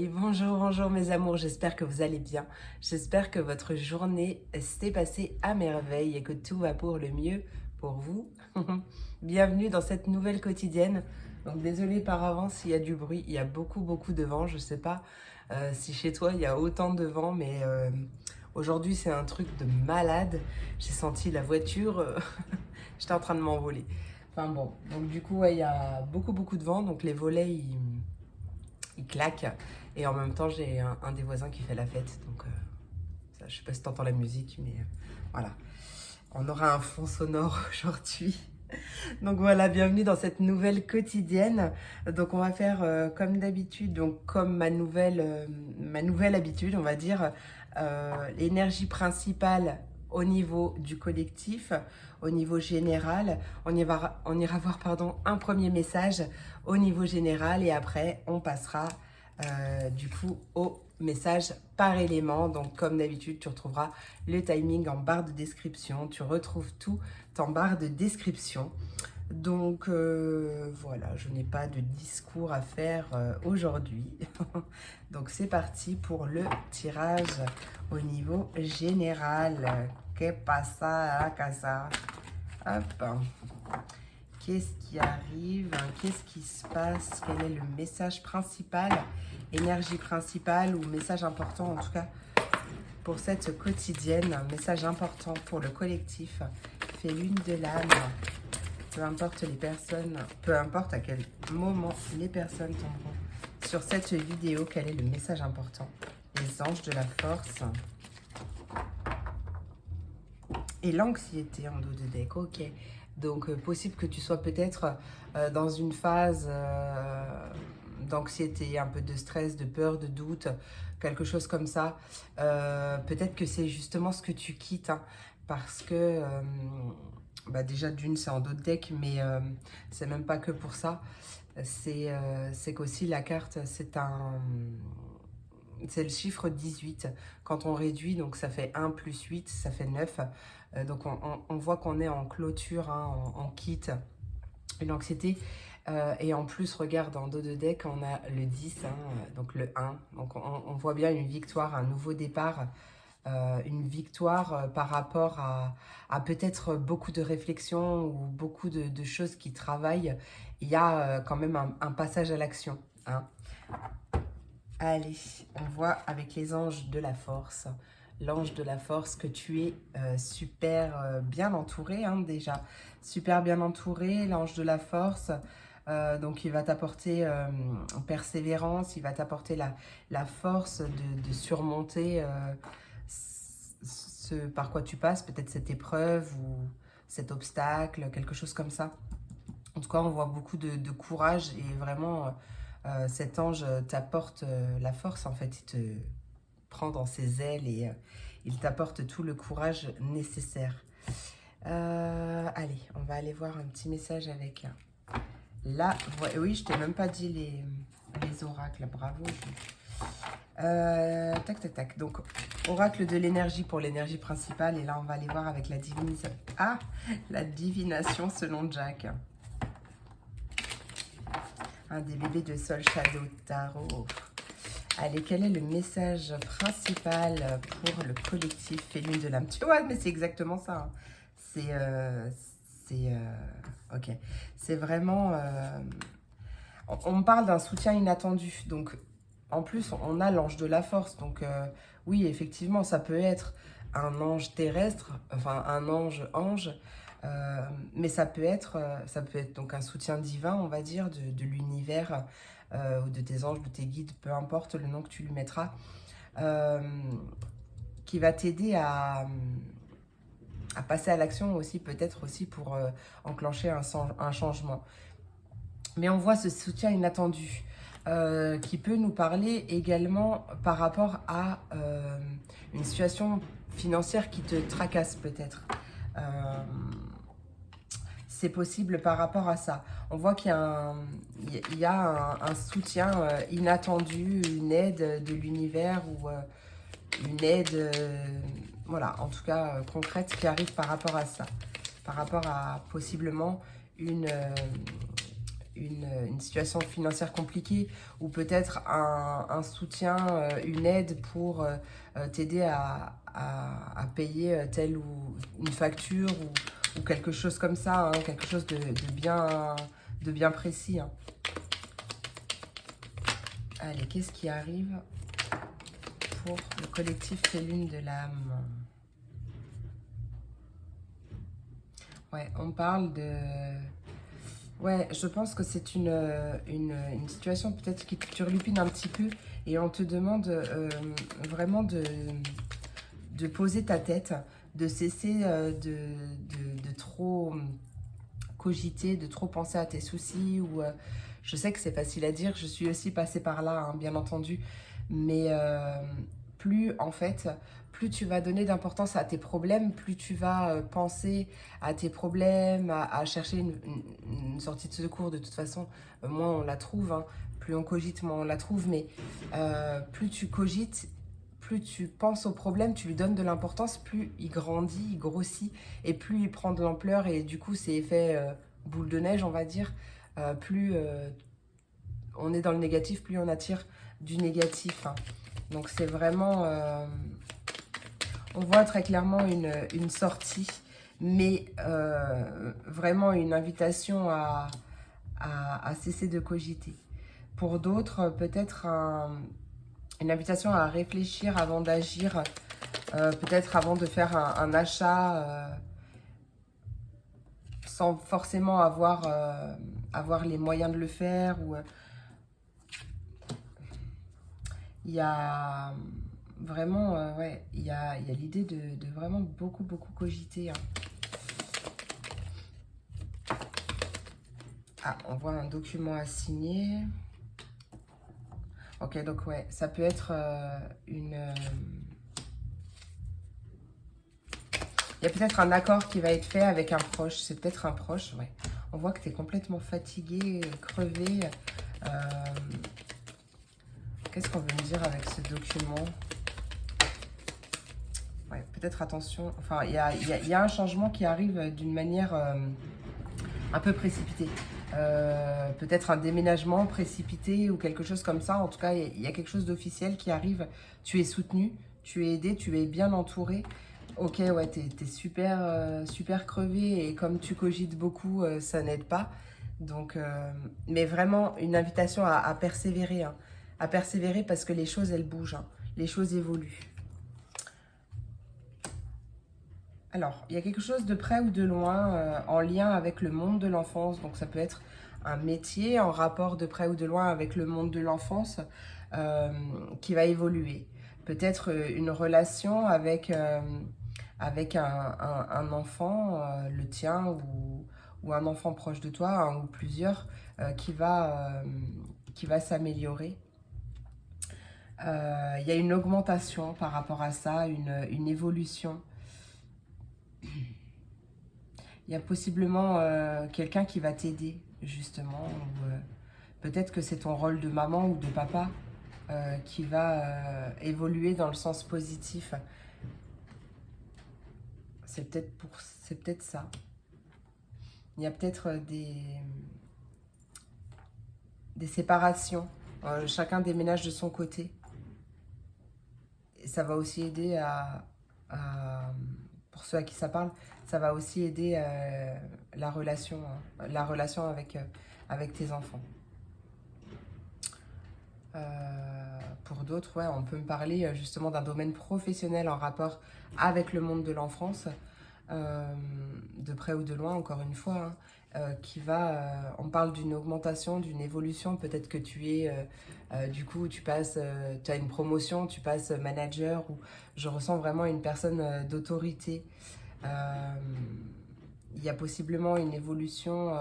Et bonjour, bonjour mes amours, j'espère que vous allez bien. J'espère que votre journée s'est passée à merveille et que tout va pour le mieux pour vous. Bienvenue dans cette nouvelle quotidienne. Donc désolée par avance s'il y a du bruit, il y a beaucoup de vent. Je sais pas si chez toi il y a autant de vent, mais aujourd'hui c'est un truc de malade. J'ai senti la voiture, j'étais en train de m'envoler. Enfin bon, donc du coup ouais, il y a beaucoup de vent, donc les volets il claque. Et en même temps, j'ai un des voisins qui fait la fête. Donc, ça, je sais pas si t'entends la musique, mais voilà. On aura un fond sonore aujourd'hui. Donc voilà, bienvenue dans cette nouvelle quotidienne. Donc on va faire comme d'habitude, donc comme ma nouvelle habitude, on va dire, l'énergie principale au niveau du collectif, au niveau général. On ira voir un premier message au niveau général et après on passera du coup au message par élément. Donc comme d'habitude, tu retrouveras le timing en barre de description. Tu retrouves tout en barre de description. Donc voilà, je n'ai pas de discours à faire aujourd'hui. Donc c'est parti pour le tirage au niveau général. Que pasa, casa? Hop. Qu'est-ce qui arrive? Qu'est-ce qui se passe? Quel est le message principal? Énergie principale ou message important en tout cas pour cette quotidienne. Un message important pour le collectif. Fait lune de l'âme. Peu importe les personnes, peu importe à quel moment les personnes tomberont sur cette vidéo, quel est le message important? Les anges de la force. Et l'anxiété en dos de deck, ok. Donc, possible que tu sois peut-être dans une phase d'anxiété, un peu de stress, de peur, de doute, quelque chose comme ça. Peut-être que c'est justement ce que tu quittes, hein, parce que bah déjà d'une, c'est en dos de deck, mais c'est même pas que pour ça. C'est qu'aussi la carte, c'est le chiffre 18. Quand on réduit, donc ça fait 1 plus 8, ça fait 9. Donc on voit qu'on est en clôture, hein, on quitte une anxiété. Et en plus, regarde, en dos de deck, on a le 10, hein, donc le 1. Donc on voit bien une victoire, un nouveau départ. Une victoire par rapport à peut-être beaucoup de réflexions ou beaucoup de choses qui travaillent. Il y a quand même un passage à l'action, hein. Allez, on voit avec les anges de la force. L'ange de la force que tu es super bien entouré, hein, déjà. Super bien entouré, l'ange de la force. Donc il va t'apporter persévérance, il va t'apporter la force de surmonter ce par quoi tu passes, peut-être cette épreuve ou cet obstacle, quelque chose comme ça. En tout cas, on voit beaucoup de courage et vraiment, cet ange t'apporte la force, en fait. Il te prend dans ses ailes et il t'apporte tout le courage nécessaire. Allez, on va aller voir un petit message avec la voix. Oui, je t'ai même pas dit les oracles, bravo. Tac. Donc, oracle de l'énergie pour l'énergie principale. Et là, on va aller voir avec la divination. Ah, la divination selon Jack. Un des bébés de Sol Shadow Tarot. Allez, quel est le message principal pour le collectif et lune de l'âme? Tu vois, mais c'est exactement ça, hein. Ok. C'est vraiment... on me parle d'un soutien inattendu. Donc, en plus, on a l'ange de la force. Donc, oui, effectivement, ça peut être un ange terrestre, enfin, un ange. Mais ça peut être donc un soutien divin, on va dire, de l'univers, ou de tes anges, de tes guides, peu importe le nom que tu lui mettras, qui va t'aider à passer à l'action aussi, peut-être aussi pour enclencher un changement. Mais on voit ce soutien inattendu qui peut nous parler également par rapport à une situation financière qui te tracasse peut-être. C'est possible par rapport à ça. On voit qu'il y a un soutien inattendu, une aide de l'univers ou une aide, voilà, en tout cas concrète qui arrive par rapport à ça. Par rapport à possiblement une situation financière compliquée ou peut-être un soutien, une aide pour t'aider à payer telle ou une facture ou quelque chose comme ça, hein, quelque chose de bien précis. Hein. Allez, qu'est-ce qui arrive pour le collectif Lune de l'âme? Ouais, on parle de... Ouais, je pense que c'est une situation peut-être qui te turlupine un petit peu et on te demande vraiment de poser ta tête, de cesser de trop cogiter, de trop penser à tes soucis ou... je sais que c'est facile à dire, je suis aussi passée par là, hein, bien entendu, mais plus en fait, plus tu vas donner d'importance à tes problèmes, plus tu vas penser à tes problèmes, à chercher une sortie de secours. De toute façon, moins on la trouve, hein, plus on cogite, moins on la trouve, mais plus tu cogites, plus tu penses au problème, tu lui donnes de l'importance, plus il grandit, il grossit, et plus il prend de l'ampleur, et du coup, c'est effet boule de neige, on va dire, plus on est dans le négatif, plus on attire du négatif. Hein. Donc c'est vraiment... on voit très clairement une sortie, mais vraiment une invitation à cesser de cogiter. Pour d'autres, peut-être une invitation à réfléchir avant d'agir, peut-être avant de faire un achat sans forcément avoir les moyens de le faire. Ou il y a vraiment, ouais, il y a l'idée de vraiment beaucoup cogiter. Hein. Ah, on voit un document à signer. Ok, donc ouais, ça peut être il y a peut-être un accord qui va être fait avec un proche. C'est peut-être un proche, ouais. On voit que tu es complètement fatigué, crevé. Qu'est-ce qu'on veut me dire avec ce document? Ouais, peut-être attention. Enfin, il y a un changement qui arrive d'une manière un peu précipitée. Peut-être un déménagement précipité ou quelque chose comme ça. En tout cas, il y a quelque chose d'officiel qui arrive. Tu es soutenu, tu es aidé, tu es bien entouré. Ok, ouais, t'es super crevé et comme tu cogites beaucoup, ça n'aide pas. Donc, mais vraiment une invitation à persévérer. Hein. À persévérer parce que les choses, elles bougent. Hein. Les choses évoluent. Alors, il y a quelque chose de près ou de loin en lien avec le monde de l'enfance. Donc, ça peut être un métier en rapport de près ou de loin avec le monde de l'enfance qui va évoluer. Peut-être une relation avec un enfant, le tien ou un enfant proche de toi, un ou plusieurs, qui va s'améliorer. Il y a une augmentation par rapport à ça, une évolution. Il y a possiblement quelqu'un qui va t'aider, justement. Peut-être que c'est ton rôle de maman ou de papa qui va évoluer dans le sens positif. C'est peut-être ça. Il y a peut-être des séparations. Chacun déménage de son côté. Et ça va aussi aider pour ceux à qui ça parle, ça va aussi aider la relation avec tes enfants. Pour d'autres, ouais, on peut me parler justement d'un domaine professionnel en rapport avec le monde de l'enfance, de près ou de loin, encore une fois, hein, on parle d'une augmentation, d'une évolution. Peut-être que du coup, tu as une promotion, tu passes manager, ou je ressens vraiment une personne d'autorité. Il y a possiblement une évolution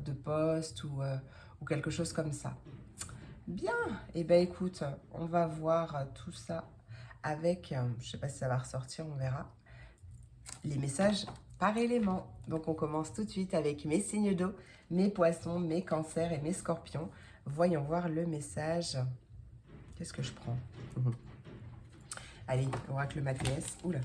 de poste ou quelque chose comme ça. Bien, et ben écoute, on va voir tout ça avec, je sais pas si ça va ressortir, on verra, les messages par élément. Donc on commence tout de suite avec mes signes d'eau, mes poissons, mes cancers et mes scorpions. Voyons voir le message. Qu'est-ce que je prends? Allez, oracle Mathias. Oula.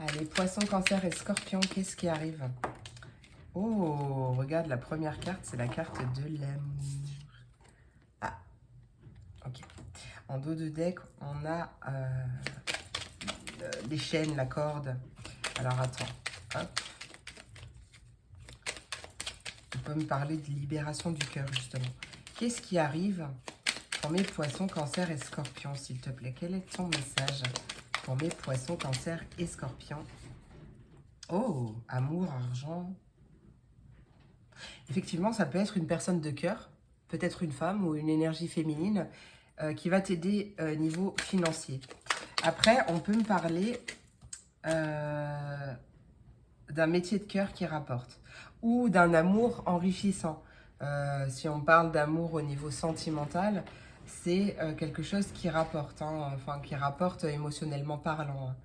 Allez, poisson, cancer et scorpion, qu'est-ce qui arrive? Oh, regarde, la première carte, c'est la carte de l'amour. Ah, ok. En dos de deck, on a les chaînes, la corde. Alors, attends. Hop. On peut me parler de libération du cœur, justement. Qu'est-ce qui arrive pour mes poissons, cancer et scorpions, s'il te plaît? Quel est ton message pour mes poissons, cancer et scorpions? Oh, amour, argent. Effectivement, ça peut être une personne de cœur, peut-être une femme ou une énergie féminine qui va t'aider niveau financier. Après, on peut me parler d'un métier de cœur qui rapporte ou d'un amour enrichissant. Si on parle d'amour au niveau sentimental, c'est quelque chose qui rapporte, hein, enfin qui rapporte émotionnellement parlant. Hein.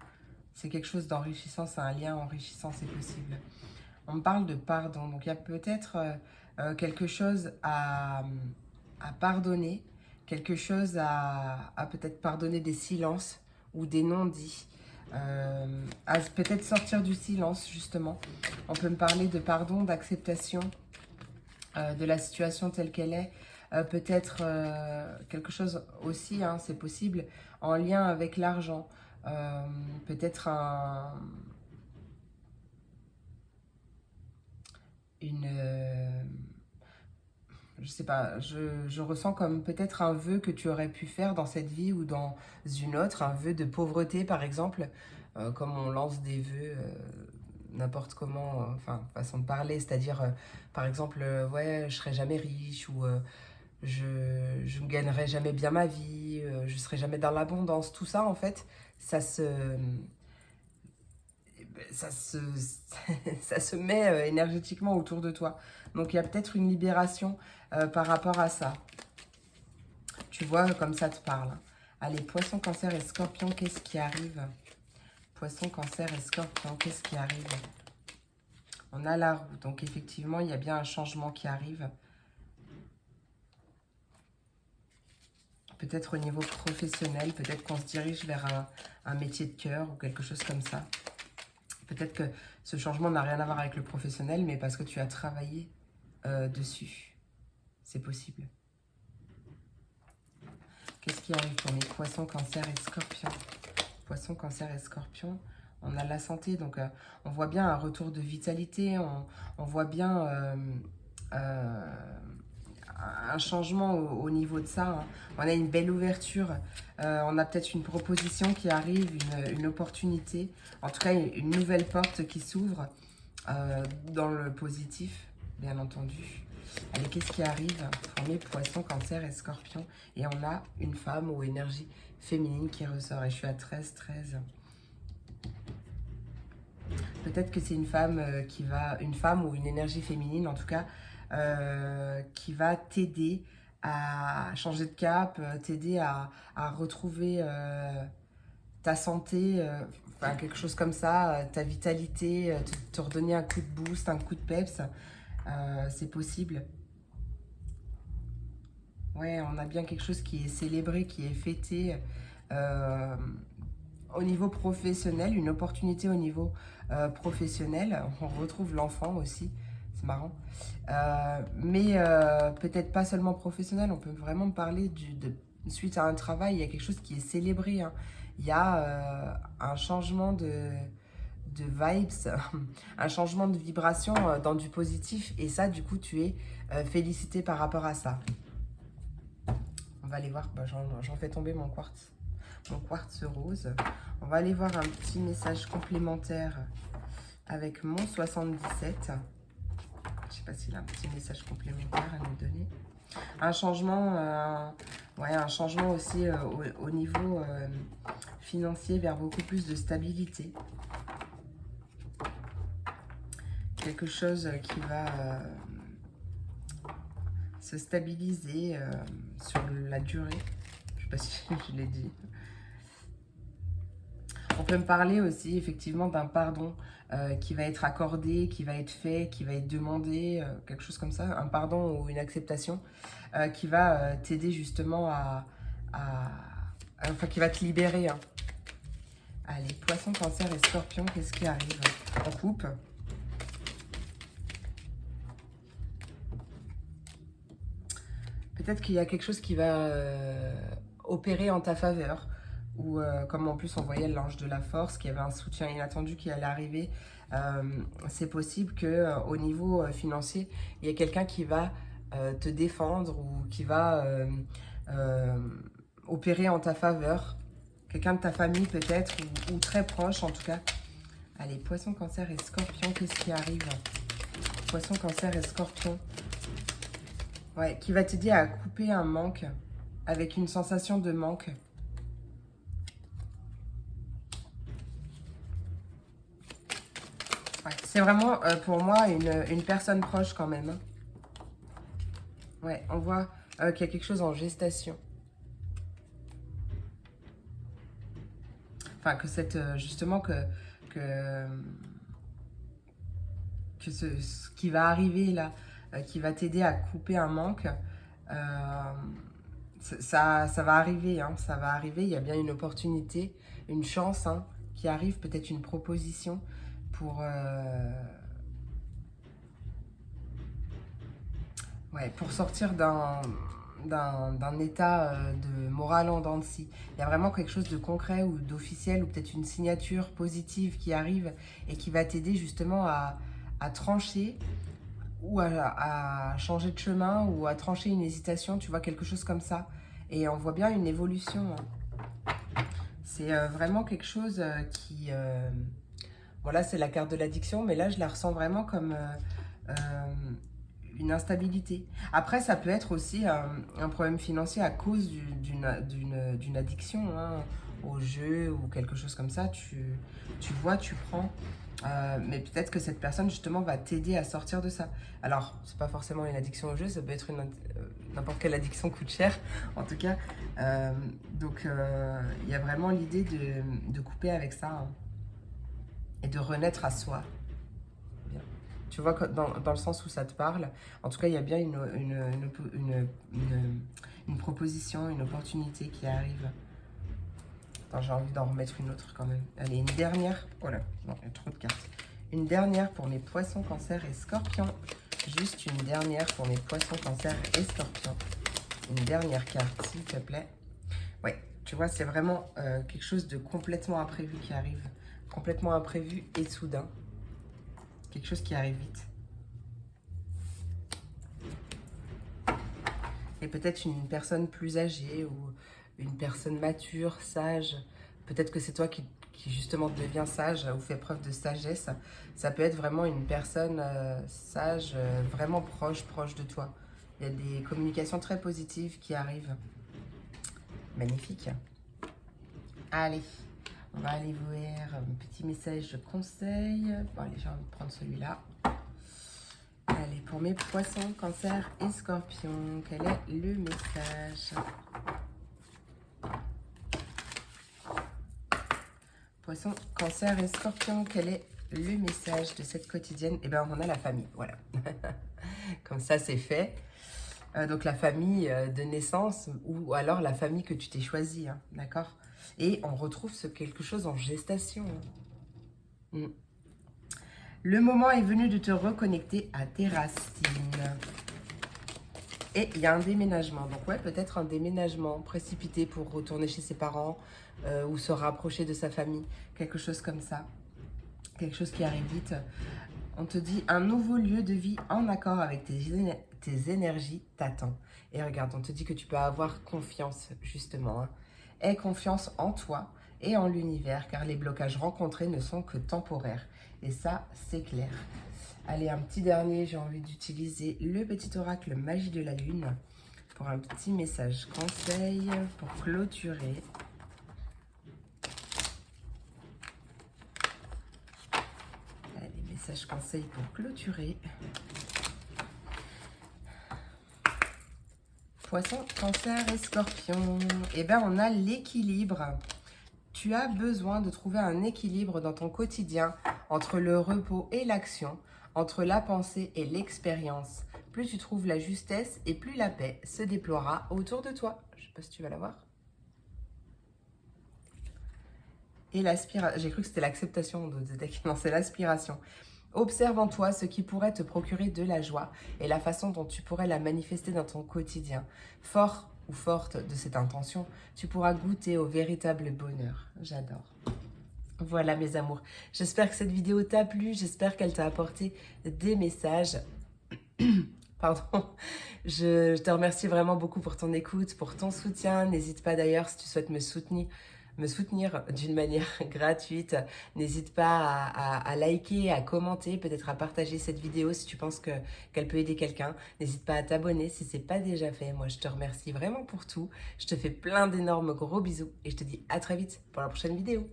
C'est quelque chose d'enrichissant, c'est un lien enrichissant, c'est possible. On me parle de pardon, donc il y a peut-être quelque chose à pardonner, quelque chose à peut-être pardonner des silences ou des non-dits, à peut-être sortir du silence justement. On peut me parler de pardon, d'acceptation de la situation telle qu'elle est, peut-être quelque chose aussi, hein, c'est possible, en lien avec l'argent, peut-être je sais pas, je ressens comme peut-être un vœu que tu aurais pu faire dans cette vie ou dans une autre, un vœu de pauvreté par exemple, comme on lance des vœux n'importe comment, enfin façon de parler, c'est-à-dire par exemple, ouais, je serai jamais riche ou je ne gagnerai jamais bien ma vie, je serai jamais dans l'abondance, tout ça en fait, ça se, ça se, ça se met énergétiquement autour de toi. Donc il y a peut-être une libération par rapport à ça. Tu vois, comme ça te parle. Allez, poisson, cancer et scorpion, qu'est-ce qui arrive? Poisson, cancer et scorpion, qu'est-ce qui arrive? On a la roue, donc effectivement, il y a bien un changement qui arrive. Peut-être au niveau professionnel, peut-être qu'on se dirige vers un métier de cœur ou quelque chose comme ça. Peut-être que ce changement n'a rien à voir avec le professionnel, mais parce que tu as travaillé dessus. C'est possible. Qu'est-ce qui arrive pour mes poissons, cancer et scorpions? Poissons, cancer et scorpions, on a la santé, donc on voit bien un retour de vitalité, on voit bien un changement au niveau de ça. Hein. On a une belle ouverture, on a peut-être une proposition qui arrive, une opportunité, en tout cas une nouvelle porte qui s'ouvre dans le positif, bien entendu. Allez, qu'est-ce qui arrive pour mes poissons, cancer et scorpions? Et on a une femme ou énergie féminine qui ressort. Et je suis à 13, 13. Peut-être que c'est une femme une femme ou une énergie féminine en tout cas, qui va t'aider à changer de cap, t'aider à retrouver ta santé, enfin, quelque chose comme ça, ta vitalité, te redonner un coup de boost, un coup de peps. C'est possible. Ouais, on a bien quelque chose qui est célébré, qui est fêté au niveau professionnel, une opportunité au niveau professionnel. On retrouve l'enfant aussi, c'est marrant. Mais peut-être pas seulement professionnel, on peut vraiment parler suite à un travail, il y a quelque chose qui est célébré. Hein. Il y a un changement de vibes, un changement de vibration dans du positif. Et ça, du coup, tu es félicité par rapport à ça. On va aller voir, bah, j'en fais tomber mon quartz rose. On va aller voir un petit message complémentaire avec mon 77. Je sais pas s'il a un petit message complémentaire à nous donner. Un changement, ouais, un changement aussi au niveau financier vers beaucoup plus de stabilité. Quelque chose qui va se stabiliser sur la durée. Je ne sais pas si je l'ai dit. On peut me parler aussi effectivement d'un pardon qui va être accordé, qui va être fait, qui va être demandé, quelque chose comme ça, un pardon ou une acceptation qui va t'aider justement enfin qui va te libérer. Hein. Allez, poisson, cancer et scorpion, qu'est-ce qui arrive en coupe? Peut-être qu'il y a quelque chose qui va opérer en ta faveur. Ou comme en plus on voyait l'ange de la force, qui avait un soutien inattendu qui allait arriver. C'est possible qu'au niveau financier, il y ait quelqu'un qui va te défendre ou qui va opérer en ta faveur. Quelqu'un de ta famille peut-être, ou très proche en tout cas. Allez, poisson, cancer et scorpion, qu'est-ce qui arrive? Poisson, cancer et scorpion. Ouais, qui va t'aider à couper un manque, avec une sensation de manque. Ouais, c'est vraiment pour moi une personne proche quand même. Hein. Ouais, on voit qu'il y a quelque chose en gestation. Enfin, que cette, justement, que ce qui va arriver là, qui va t'aider à couper un manque, ça va arriver, hein, ça va arriver. Il y a bien une opportunité, une chance hein, qui arrive, peut-être une proposition pour, ouais, pour sortir d'un état de morale en dents de scie. Il y a vraiment quelque chose de concret ou d'officiel ou peut-être une signature positive qui arrive et qui va t'aider justement à trancher ou à changer de chemin ou à trancher une hésitation, tu vois, quelque chose comme ça. Et on voit bien une évolution. C'est vraiment quelque chose qui... voilà, c'est la carte de l'addiction, mais là, je la ressens vraiment comme une instabilité. Après, ça peut être aussi un problème financier à cause d'une addiction hein, au jeu ou quelque chose comme ça. Tu vois, tu prends. Mais peut-être que cette personne, justement, va t'aider à sortir de ça. Alors, c'est pas forcément une addiction au jeu, ça peut être n'importe quelle addiction coûte cher, en tout cas. Donc, il y a vraiment l'idée de couper avec ça hein, et de renaître à soi. Bien. Tu vois, dans le sens où ça te parle, en tout cas, il y a bien une proposition, une opportunité qui arrive. Attends, j'ai envie d'en remettre une autre quand même. Allez, une dernière. Oh là, non, il y a trop de cartes. Une dernière pour mes poissons, cancer et scorpions. Juste une dernière pour mes poissons, cancer et scorpions. Une dernière carte, s'il te plaît. Ouais, tu vois, c'est vraiment quelque chose de complètement imprévu qui arrive. Complètement imprévu et soudain. Quelque chose qui arrive vite. Et peut-être une personne plus âgée ou une personne mature, sage. Peut-être que c'est toi qui justement devient sage ou fait preuve de sagesse. Ça peut être vraiment une personne sage, vraiment proche de toi. Il y a des communications très positives qui arrivent. Magnifique. Allez, on va aller voir un petit message de conseil. Bon, allez, j'ai envie de prendre celui-là. Allez, pour mes poissons, cancer et scorpions, quel est le message? Poisson, cancer et scorpion, quel est le message de cette quotidienne? Eh bien, on a la famille, voilà. Comme ça, c'est fait. Donc, la famille de naissance ou alors la famille que tu t'es choisie, hein, d'accord? Et on retrouve quelque chose en gestation. Mm. Le moment est venu de te reconnecter à tes racines. Et il y a un déménagement. Donc ouais, peut-être un déménagement précipité pour retourner chez ses parents ou se rapprocher de sa famille. Quelque chose comme ça. Quelque chose qui arrive vite. On te dit un nouveau lieu de vie en accord avec tes énergies t'attend. Et regarde, on te dit que tu peux avoir confiance justement. Hein. Aie confiance en toi et en l'univers car les blocages rencontrés ne sont que temporaires. Et ça, c'est clair. Allez, un petit dernier, j'ai envie d'utiliser le petit oracle magie de la lune pour un petit message conseil pour clôturer. Allez, message conseil pour clôturer. Poisson, cancer et scorpion. Eh bien, on a l'équilibre. Tu as besoin de trouver un équilibre dans ton quotidien entre le repos et l'action, entre la pensée et l'expérience. Plus tu trouves la justesse et plus la paix se déploiera autour de toi. Je ne sais pas si tu vas la voir. et l'aspiration. J'ai cru que c'était l'acceptation de deck. Non, c'est l'aspiration. Observe en toi ce qui pourrait te procurer de la joie et la façon dont tu pourrais la manifester dans ton quotidien. Fort ou forte de cette intention, tu pourras goûter au véritable bonheur. J'adore. Voilà mes amours, j'espère que cette vidéo t'a plu, j'espère qu'elle t'a apporté des messages. Pardon, je te remercie vraiment beaucoup pour ton écoute, pour ton soutien. N'hésite pas d'ailleurs si tu souhaites me soutenir d'une manière gratuite. N'hésite pas à liker, à commenter, peut-être à partager cette vidéo si tu penses qu'elle peut aider quelqu'un. N'hésite pas à t'abonner si ce n'est pas déjà fait. Moi, je te remercie vraiment pour tout. Je te fais plein d'énormes gros bisous et je te dis à très vite pour la prochaine vidéo.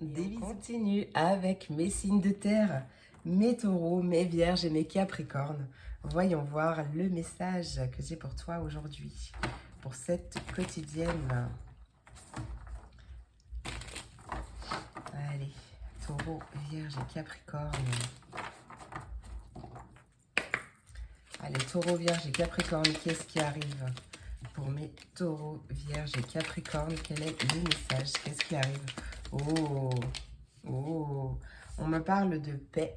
Des bisous. On continue avec mes signes de terre, mes taureaux, mes vierges et mes capricornes. Voyons voir le message que j'ai pour toi aujourd'hui, pour cette quotidienne. Allez, taureau, vierge et capricorne. Allez, taureau, vierge et capricorne, qu'est-ce qui arrive pour mes taureaux, vierge et capricorne? Quel est le message? Qu'est-ce qui arrive? Oh, oh, on me parle de paix,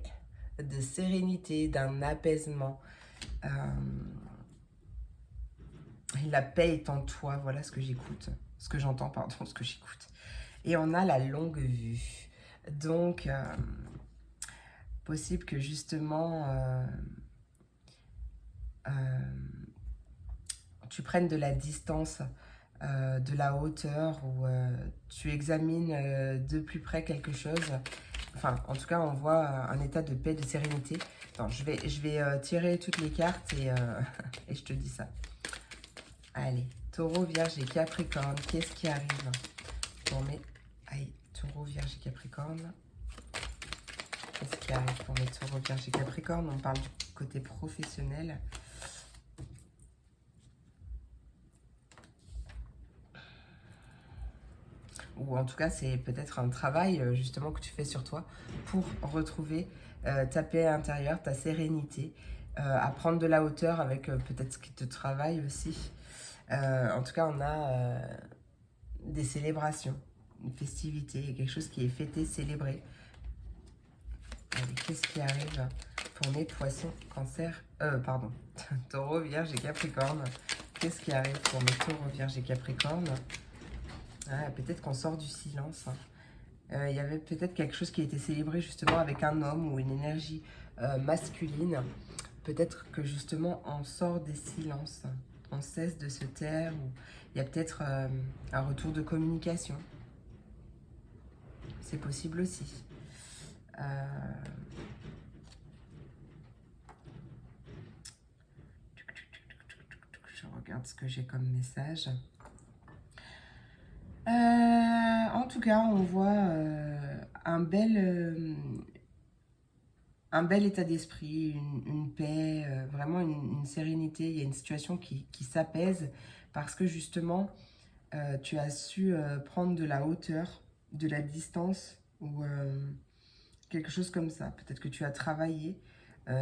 de sérénité, d'un apaisement. La paix est en toi, voilà ce que j'écoute, ce que j'entends, pardon, ce que j'écoute. Et on a la longue vue. Donc, possible que justement, tu prennes de la distance, de la hauteur, ou tu examines de plus près quelque chose. Enfin, en tout cas, on voit un état de paix, de sérénité. Attends, je vais tirer toutes les cartes et, et je te dis ça. Allez, taureau, vierge et capricorne, qu'est-ce qui arrive pour mes... Allez, taureau, vierge et capricorne. Qu'est-ce qui arrive pour mes taureaux, vierge et capricorne? On parle du côté professionnel. Ou en tout cas, c'est peut-être un travail justement que tu fais sur toi pour retrouver ta paix intérieure, ta sérénité, à prendre de la hauteur avec peut-être ce qui te travaille aussi. En tout cas, on a des célébrations, une festivité, quelque chose qui est fêté, célébré. Allez, qu'est-ce qui arrive pour mes poissons, cancer, pardon, taureau, vierge et capricorne? Qu'est-ce qui arrive pour mes taureaux, vierge et capricorne? Ah, peut-être qu'on sort du silence. Il y avait peut-être quelque chose qui a été célébré justement avec un homme ou une énergie masculine. Peut-être que justement on sort des silences, on cesse de se taire, ou il y a peut-être un retour de communication. C'est possible aussi. Je regarde ce que j'ai comme message. En tout cas, on voit un bel état d'esprit, une paix, vraiment une sérénité. Il y a une situation qui s'apaise parce que justement, tu as su prendre de la hauteur, de la distance ou quelque chose comme ça. Peut-être que tu as travaillé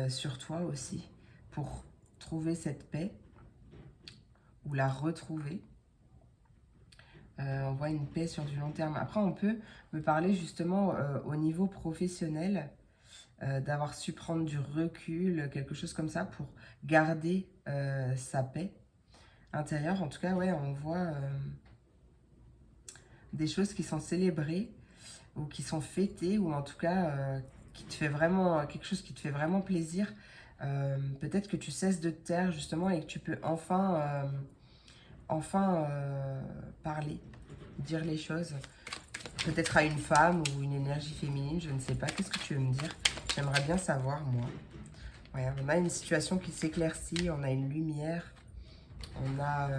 sur toi aussi pour trouver cette paix ou la retrouver. On voit une paix sur du long terme. Après, on peut me parler justement au niveau professionnel, d'avoir su prendre du recul, quelque chose comme ça, pour garder sa paix intérieure. En tout cas, ouais, on voit des choses qui sont célébrées ou qui sont fêtées, ou en tout cas qui te fait vraiment quelque chose qui te fait vraiment plaisir. Peut-être que tu cesses de te taire justement et que tu peux enfin parler, dire les choses, peut-être à une femme ou une énergie féminine, je ne sais pas. Qu'est-ce que tu veux me dire? J'aimerais bien savoir, moi. Ouais, on a une situation qui s'éclaircit, on a une lumière, on a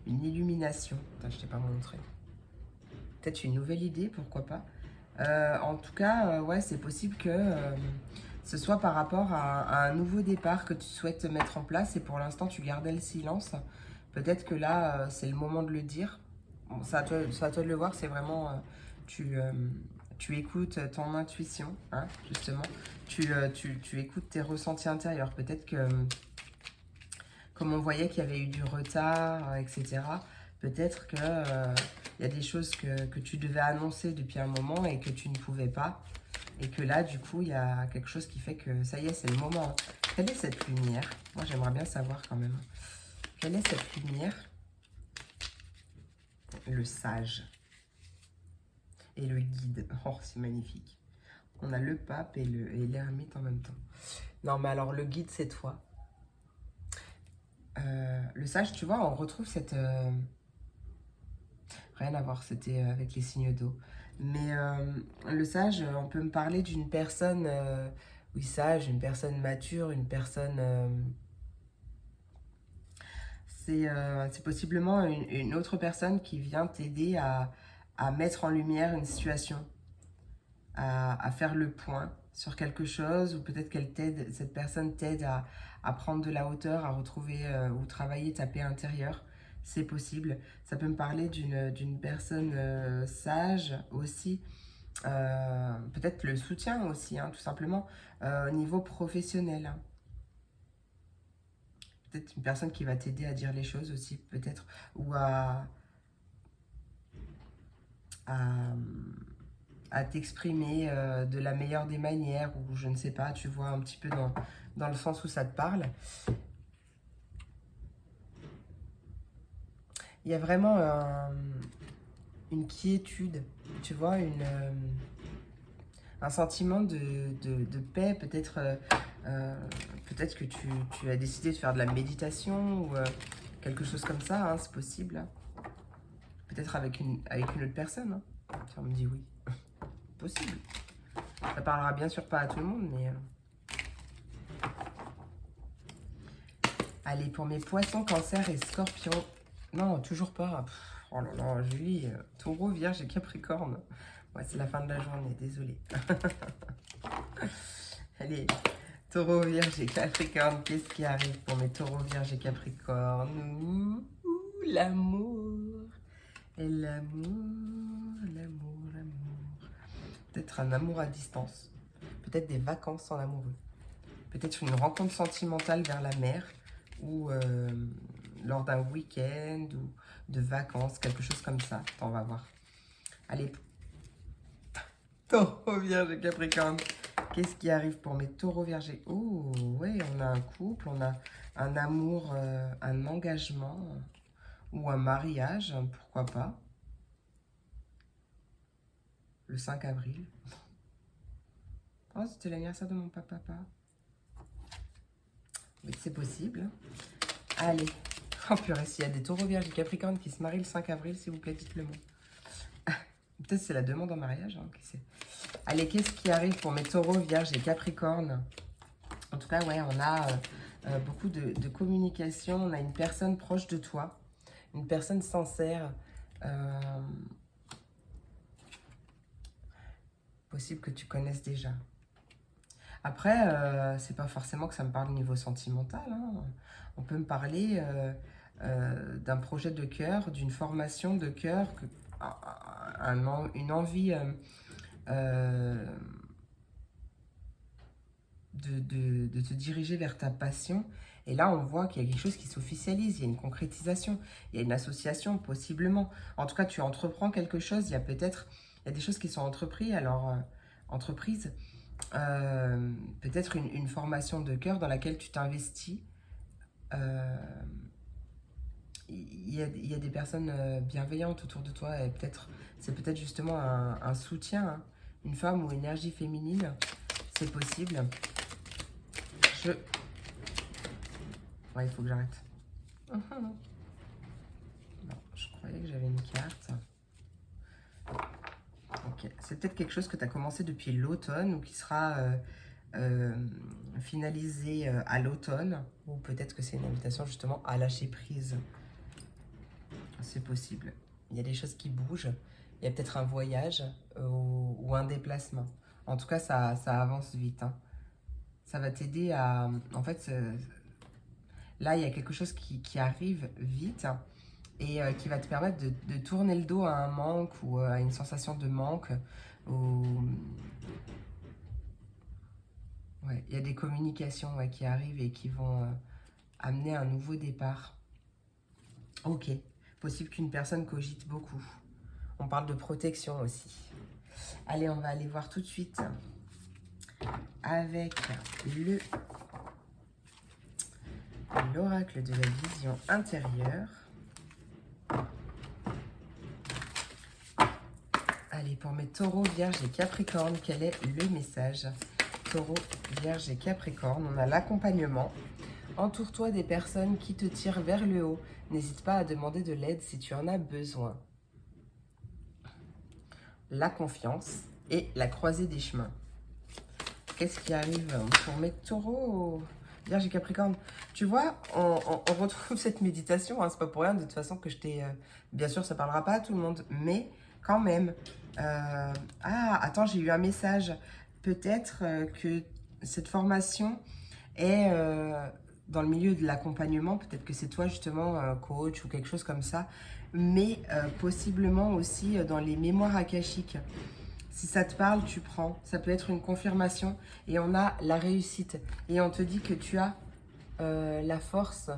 une illumination. Attends, je ne t'ai pas montré. Peut-être une nouvelle idée, pourquoi pas. En tout cas, ouais, c'est possible que ce soit par rapport à un nouveau départ que tu souhaites mettre en place et pour l'instant tu gardais le silence. Peut-être que là, c'est le moment de le dire. Bon, c'est à toi de le voir, c'est vraiment... tu écoutes ton intuition, hein, justement. Tu écoutes tes ressentis intérieurs. Peut-être que, comme on voyait qu'il y avait eu du retard, etc., peut-être que Il y a des choses que tu devais annoncer depuis un moment et que tu ne pouvais pas. Et que là, du coup, il y a quelque chose qui fait que ça y est, c'est le moment. Quelle est cette lumière? Moi, j'aimerais bien savoir quand même. Quelle est cette lumière? Le sage. Et le guide. Oh, c'est magnifique. On a le pape et l'ermite en même temps. Non, mais alors, le guide, c'est toi. Le sage, tu vois, on retrouve cette... Rien à voir, c'était avec les signes d'eau. Mais le sage, on peut me parler d'une personne, oui, sage, une personne mature, une personne... c'est possiblement une autre personne qui vient t'aider à mettre en lumière une situation, à faire le point sur quelque chose, ou peut-être qu'elle t'aide, cette personne t'aide à prendre de la hauteur, à retrouver ou travailler ta paix intérieure. C'est possible. Ça peut me parler d'une personne sage aussi. Peut-être le soutien aussi, hein, tout simplement, au niveau professionnel, hein. Peut-être une personne qui va t'aider à dire les choses aussi, peut-être, ou à, à t'exprimer de la meilleure des manières, ou je ne sais pas, tu vois, un petit peu dans le sens où ça te parle. Il y a vraiment une quiétude, tu vois, un sentiment de paix, peut-être peut-être que tu as décidé de faire de la méditation ou quelque chose comme ça, hein, c'est possible, hein. Peut-être avec une autre personne, hein. Si on me dit oui, possible. Ça parlera bien sûr pas à tout le monde, mais... Allez, pour mes poissons, cancer et scorpions... Non, toujours pas. Pff, oh là là, Julie, taureau, vierge et capricorne. Ouais, c'est la fin de la journée, désolée. Allez, taureau, vierge et capricorne, qu'est-ce qui arrive pour mes taureaux, vierge et capricorne? L'amour. Et l'amour. Peut-être un amour à distance. Peut-être des vacances en amoureux. Peut-être une rencontre sentimentale vers la mer. Ou lors d'un week-end ou de vacances, quelque chose comme ça. Attends, on va voir. Allez, taureau, vierge et capricorne. Qu'est-ce qui arrive pour mes taureaux, vierges? Oh, ouais, on a un couple, on a un amour, un engagement ou un mariage, pourquoi pas. Le 5 avril. Oh, c'était l'anniversaire de mon papa. Oui, c'est possible. Allez. Oh purée, s'il y a des taureaux, vierges et capricornes qui se marient le 5 avril, s'il vous plaît, dites-le moi. Peut-être c'est la demande en mariage, hein, qui sait. Allez, qu'est-ce qui arrive pour mes taureaux, vierges et capricornes? En tout cas, ouais, on a beaucoup de communication. On a une personne proche de toi, une personne sincère. Possible que tu connaisses déjà. Après, c'est pas forcément que ça me parle au niveau sentimental, hein. On peut me parler d'un projet de cœur, d'une formation de cœur, une envie de te diriger vers ta passion. Et là, on voit qu'il y a quelque chose qui s'officialise, il y a une concrétisation, il y a une association, possiblement. En tout cas, tu entreprends quelque chose, il y a des choses qui sont entreprises, entreprises. Peut-être une formation de cœur dans laquelle tu t'investis. Il y a des personnes bienveillantes autour de toi et c'est peut-être justement un soutien, hein, une femme ou énergie féminine, c'est possible. Ouais, il faut que j'arrête. Non, je croyais que j'avais une carte. Ok, c'est peut-être quelque chose que tu as commencé depuis l'automne ou qui sera finalisé à l'automne, ou peut-être que c'est une invitation justement à lâcher prise. C'est possible. Il y a des choses qui bougent. Il y a peut-être un voyage ou un déplacement. En tout cas, ça avance vite, hein. Ça va t'aider à... En fait, là, il y a quelque chose qui arrive vite et qui va te permettre de tourner le dos à un manque ou à une sensation de manque. Ouais, il y a des communications, ouais, qui arrivent et qui vont amener un nouveau départ. Ok, possible qu'une personne cogite beaucoup. On parle de protection aussi. Allez, on va aller voir tout de suite avec l'oracle de la vision intérieure. Allez, pour mes taureaux, vierges et capricornes, quel est le message? Taureau, vierge et capricorne, on a l'accompagnement. Entoure-toi des personnes qui te tirent vers le haut. N'hésite pas à demander de l'aide si tu en as besoin. La confiance et la croisée des chemins. Qu'est-ce qui arrive pour mes taureaux, vierge et capricorne? Tu vois, on retrouve cette méditation, hein, c'est pas pour rien de toute façon que je t'ai... bien sûr, ça parlera pas à tout le monde, mais quand même. Ah, attends, j'ai eu un message. Peut-être que cette formation est dans le milieu de l'accompagnement. Peut-être que c'est toi justement, coach ou quelque chose comme ça. Mais possiblement aussi dans les mémoires akashiques. Si ça te parle, tu prends. Ça peut être une confirmation. Et on a la réussite. Et on te dit que tu as la force.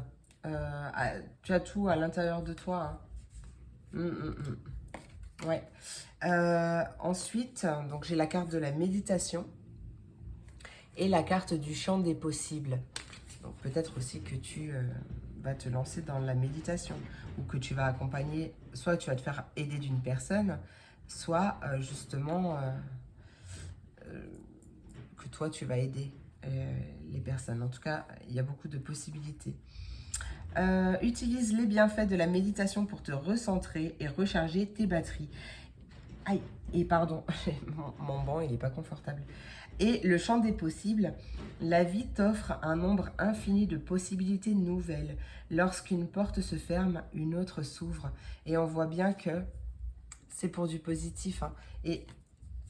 Tu as tout à l'intérieur de toi. Hein. Ouais. Ensuite, donc j'ai la carte de la méditation et la carte du champ des possibles. Donc peut-être aussi que tu vas te lancer dans la méditation ou que tu vas accompagner, soit tu vas te faire aider d'une personne, soit justement que toi tu vas aider les personnes. En tout cas, il y a beaucoup de possibilités. Utilise les bienfaits de la méditation pour te recentrer et recharger tes batteries. Aïe, et pardon, mon banc, il n'est pas confortable. Et le champ des possibles, la vie t'offre un nombre infini de possibilités nouvelles. Lorsqu'une porte se ferme, une autre s'ouvre. Et on voit bien que c'est pour du positif. Hein. Et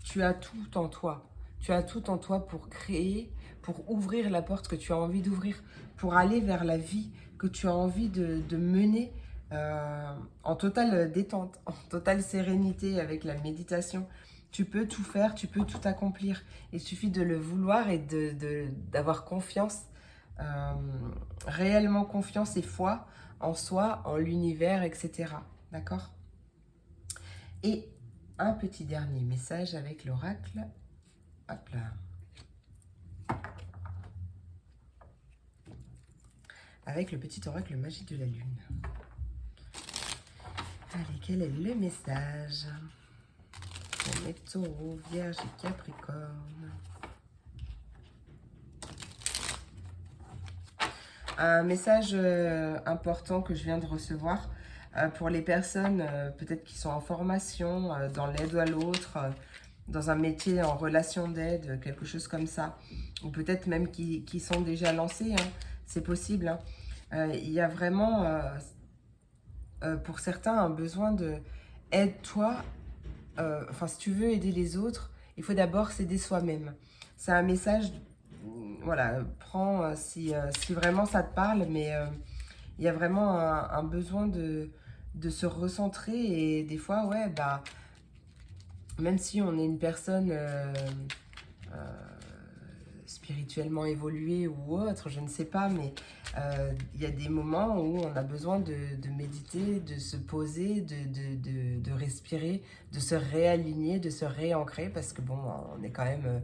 tu as tout en toi. Tu as tout en toi pour créer, pour ouvrir la porte que tu as envie d'ouvrir, pour aller vers la vie que tu as envie de mener en totale détente, en totale sérénité avec la méditation. Tu peux tout faire, tu peux tout accomplir. Il suffit de le vouloir et d'avoir confiance, réellement confiance et foi en soi, en l'univers, etc. D'accord? Et un petit dernier message avec l'oracle. Hop là. Avec le petit oracle magie de la lune. Allez, quel est le message pour mes taureaux, vierges et capricornes? Un message important que je viens de recevoir pour les personnes peut-être qui sont en formation, dans l'aide à l'autre, dans un métier en relation d'aide, quelque chose comme ça. Ou peut-être même qui sont déjà lancés, hein, c'est possible. Hein. Il y a vraiment, pour certains, un besoin de aide-toi. Enfin, si tu veux aider les autres, il faut d'abord s'aider soi-même. C'est un message, voilà, prends si vraiment ça te parle, mais il y a vraiment un besoin de se recentrer et des fois, ouais, bah, même si on est une personne spirituellement évoluée ou autre, je ne sais pas, mais il y a des moments où on a besoin de méditer, de se poser, de respirer, de se réaligner, de se réancrer, parce que bon, on est quand même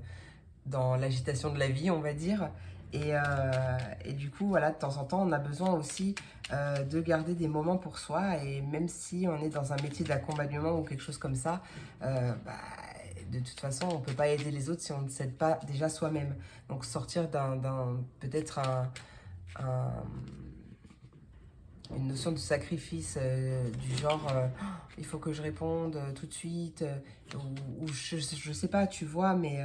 dans l'agitation de la vie, on va dire. Et du coup, voilà, de temps en temps, on a besoin aussi de garder des moments pour soi. Et même si on est dans un métier d'accompagnement ou quelque chose comme ça, bah, de toute façon, on ne peut pas aider les autres si on ne s'aide pas déjà soi-même. Donc sortir peut-être une notion de sacrifice du genre il faut que je réponde tout de suite ou je sais pas, tu vois, mais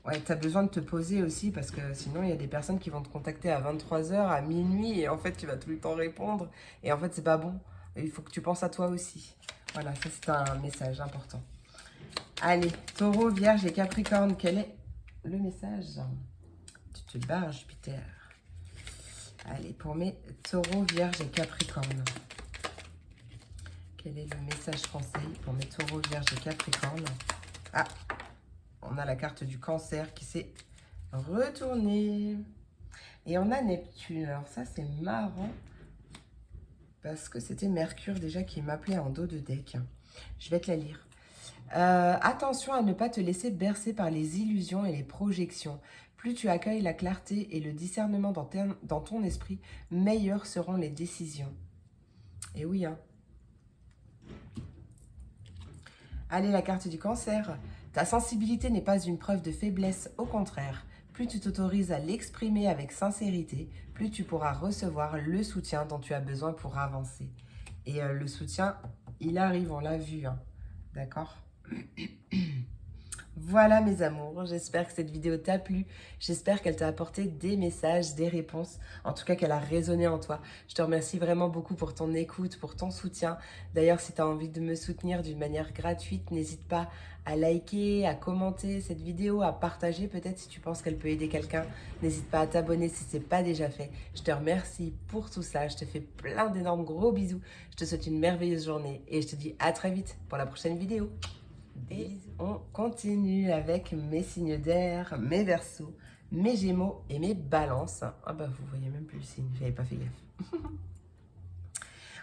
ouais, tu as besoin de te poser aussi parce que sinon il y a des personnes qui vont te contacter à 23h, à minuit et en fait tu vas tout le temps répondre et en fait c'est pas bon. Il faut que tu penses à toi aussi. Voilà, ça c'est un message important. Allez, taureau, vierge et capricorne, quel est le message? Tu te barres, Jupiter. Allez, pour mes taureaux, vierges et capricornes. Quel est le message conseil pour mes taureaux, vierges et capricornes? Ah, on a la carte du cancer qui s'est retournée. Et on a Neptune. Alors ça, c'est marrant. Parce que c'était Mercure déjà qui m'appelait en dos de deck. Je vais te la lire. Attention à ne pas te laisser bercer par les illusions et les projections. Plus tu accueilles la clarté et le discernement dans ton esprit, meilleures seront les décisions. Et oui, hein. Allez, la carte du cancer. Ta sensibilité n'est pas une preuve de faiblesse, au contraire. Plus tu t'autorises à l'exprimer avec sincérité, plus tu pourras recevoir le soutien dont tu as besoin pour avancer. Et le soutien, il arrive, on l'a vu, hein. D'accord? Voilà mes amours, j'espère que cette vidéo t'a plu, j'espère qu'elle t'a apporté des messages, des réponses, en tout cas qu'elle a résonné en toi. Je te remercie vraiment beaucoup pour ton écoute, pour ton soutien. D'ailleurs, si tu as envie de me soutenir d'une manière gratuite, n'hésite pas à liker, à commenter cette vidéo, à partager peut-être si tu penses qu'elle peut aider quelqu'un. N'hésite pas à t'abonner si ce n'est pas déjà fait. Je te remercie pour tout ça, je te fais plein d'énormes gros bisous. Je te souhaite une merveilleuse journée et je te dis à très vite pour la prochaine vidéo. Et on continue avec mes signes d'air, mes versos, mes gémeaux et mes balances. Ah bah vous voyez même plus le signe, j'avais pas fait gaffe.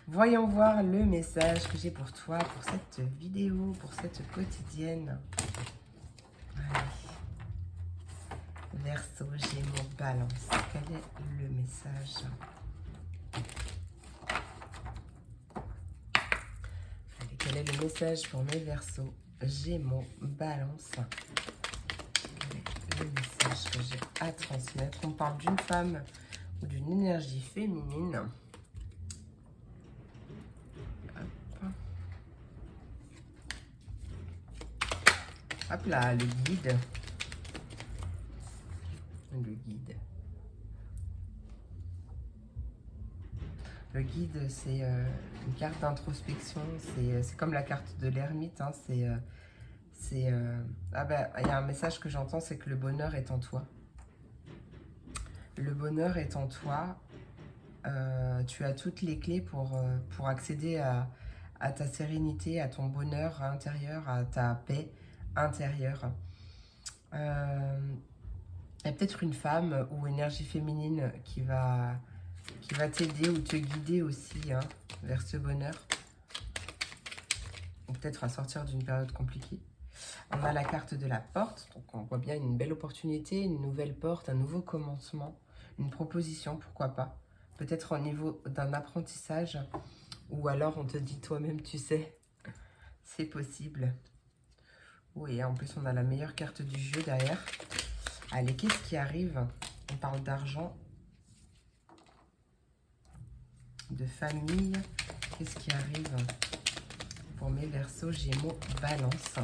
Voyons voir le message que j'ai pour toi, pour cette vidéo, pour cette quotidienne. Allez. Verseau, gémeaux, balance. Quel est le message? Allez, quel est le message pour mes verseaux? Gémeaux, balance. Quel est le message que j'ai à transmettre? On parle d'une femme ou d'une énergie féminine. Hop. Hop là, le guide. Le guide. Le guide, c'est une carte d'introspection. C'est comme la carte de l'ermite. Hein, ah ben, il y a un message que j'entends, c'est que le bonheur est en toi. Le bonheur est en toi. Tu as toutes les clés pour accéder à ta sérénité, à ton bonheur intérieur, à ta paix intérieure. Il y a peut-être une femme ou énergie féminine qui va t'aider ou te guider aussi, hein, vers ce bonheur. Ou peut-être à sortir d'une période compliquée. On a la carte de la porte, donc on voit bien une belle opportunité, une nouvelle porte, un nouveau commencement, une proposition, pourquoi pas. Peut-être au niveau d'un apprentissage, ou alors on te dit toi-même, tu sais, c'est possible. Oui, en plus on a la meilleure carte du jeu derrière. Allez, qu'est-ce qui arrive? On parle d'argent, de famille. Qu'est-ce qui arrive pour mes verseaux, gémeaux, balance?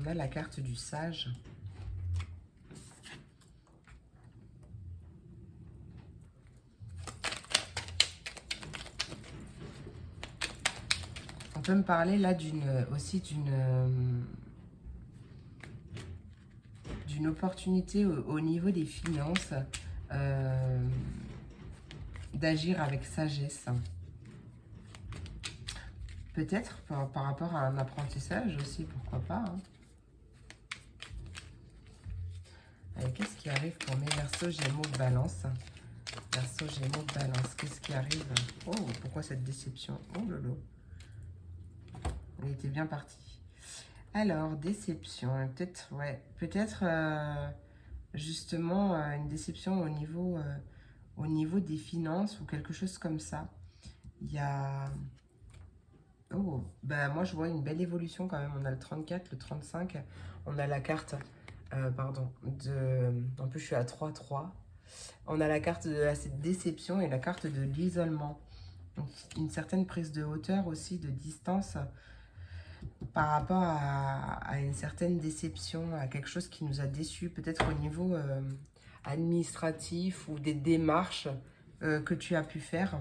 On a la carte du sage. On peut me parler là aussi d'une opportunité au niveau des finances, d'agir avec sagesse. Peut-être par rapport à un apprentissage aussi, pourquoi pas, hein. Allez, qu'est-ce qui arrive pour mes verseaux, gémeaux, balance? Verseau, gémeaux, balance, qu'est-ce qui arrive? Oh, pourquoi cette déception? Oh lolo. Elle était bien partie. Alors, déception, peut-être, ouais, peut-être justement une déception au niveau des finances ou quelque chose comme ça. Il y a... Oh, ben moi je vois une belle évolution quand même. On a le 34, le 35, on a la carte, en plus je suis à 3-3. On a la carte de la déception et la carte de l'isolement. Donc une certaine prise de hauteur aussi, de distance par rapport à une certaine déception, à quelque chose qui nous a déçus, peut-être au niveau administratif ou des démarches que tu as pu faire.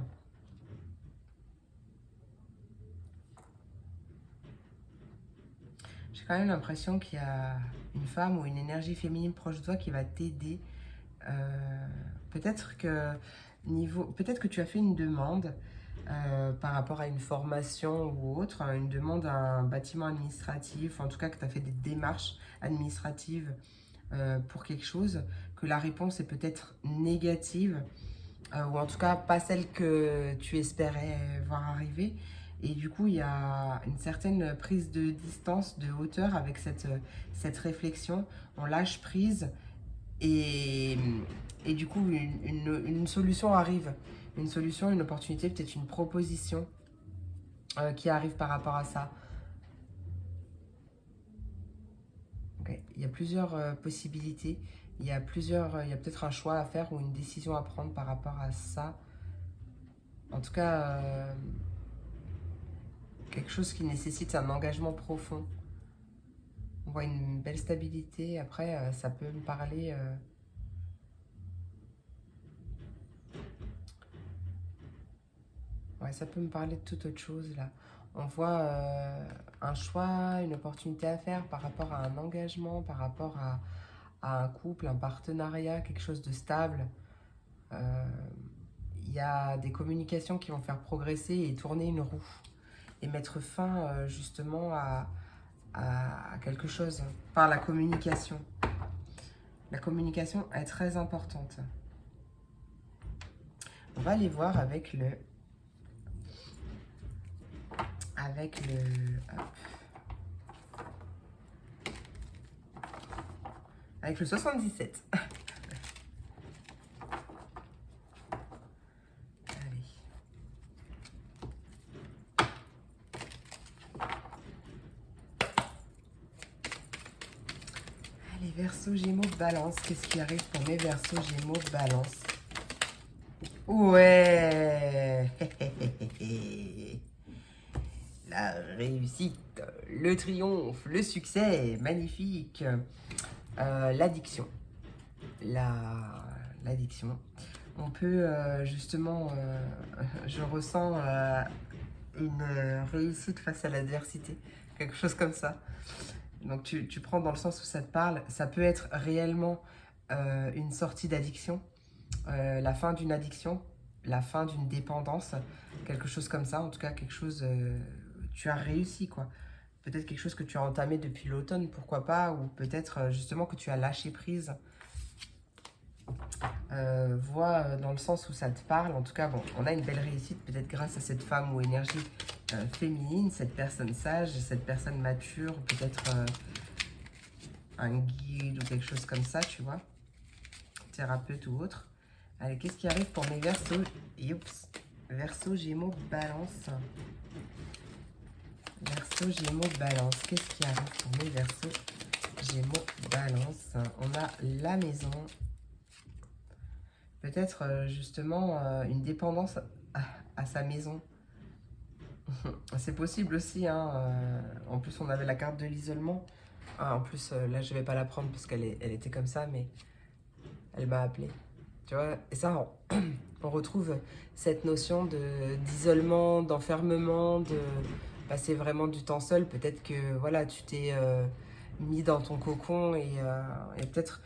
J'ai quand même l'impression qu'il y a une femme ou une énergie féminine proche de toi qui va t'aider. Peut-être que tu as fait une demande par rapport à une formation ou autre, une demande à un bâtiment administratif, en tout cas que tu as fait des démarches administratives pour quelque chose, que la réponse est peut-être négative, ou en tout cas pas celle que tu espérais voir arriver. Et du coup, il y a une certaine prise de distance, de hauteur avec cette réflexion. On lâche prise et, et du coup, une solution arrive. Une solution, une opportunité, peut-être une proposition qui arrive par rapport à ça. Okay. Il y a plusieurs possibilités. Il y a peut-être un choix à faire ou une décision à prendre par rapport à ça. En tout cas, quelque chose qui nécessite un engagement profond. On voit une belle stabilité. Après, ça peut me parler... ouais, ça peut me parler de toute autre chose, là. On voit un choix, une opportunité à faire par rapport à un engagement, par rapport à un couple, un partenariat, quelque chose de stable. Il y a des communications qui vont faire progresser et tourner une roue et mettre fin justement à quelque chose par la communication. La communication est très importante. On va aller voir avec le... hop. Avec le 77. Allez, Verseau, Gémeaux, Balance. Qu'est-ce qui arrive pour mes Verseaux, Gémeaux, Balance? Ouais. La réussite, le triomphe, le succès, magnifique. L'addiction. L'addiction. On peut justement, je ressens une réussite face à l'adversité, quelque chose comme ça. Donc tu prends dans le sens où ça te parle, ça peut être réellement une sortie d'addiction, la fin d'une addiction, la fin d'une dépendance, quelque chose comme ça, en tout cas quelque chose, tu as réussi quoi. Peut-être quelque chose que tu as entamé depuis l'automne, pourquoi pas, ou peut-être justement que tu as lâché prise. Vois dans le sens où ça te parle. En tout cas, bon, on a une belle réussite, peut-être grâce à cette femme ou énergie féminine, cette personne sage, cette personne mature, peut-être un guide ou quelque chose comme ça, tu vois, thérapeute ou autre. Allez, qu'est-ce qui arrive pour mes Verseaux? Oups, Verseau, Gémeaux, Balance. Verseau, Gémeaux, Balance. Qu'est-ce qui arrive pour mes Verseaux, Gémeaux, Balance? On a la maison. Peut-être justement une dépendance à sa maison. C'est possible aussi, hein. En plus, on avait la carte de l'isolement. Ah, en plus, là, je vais pas la prendre parce elle était comme ça, mais elle m'a appelé. Tu vois, et ça, on retrouve cette notion d'isolement, d'enfermement, de passer vraiment du temps seul. Peut-être que voilà, tu t'es mis dans ton cocon et peut-être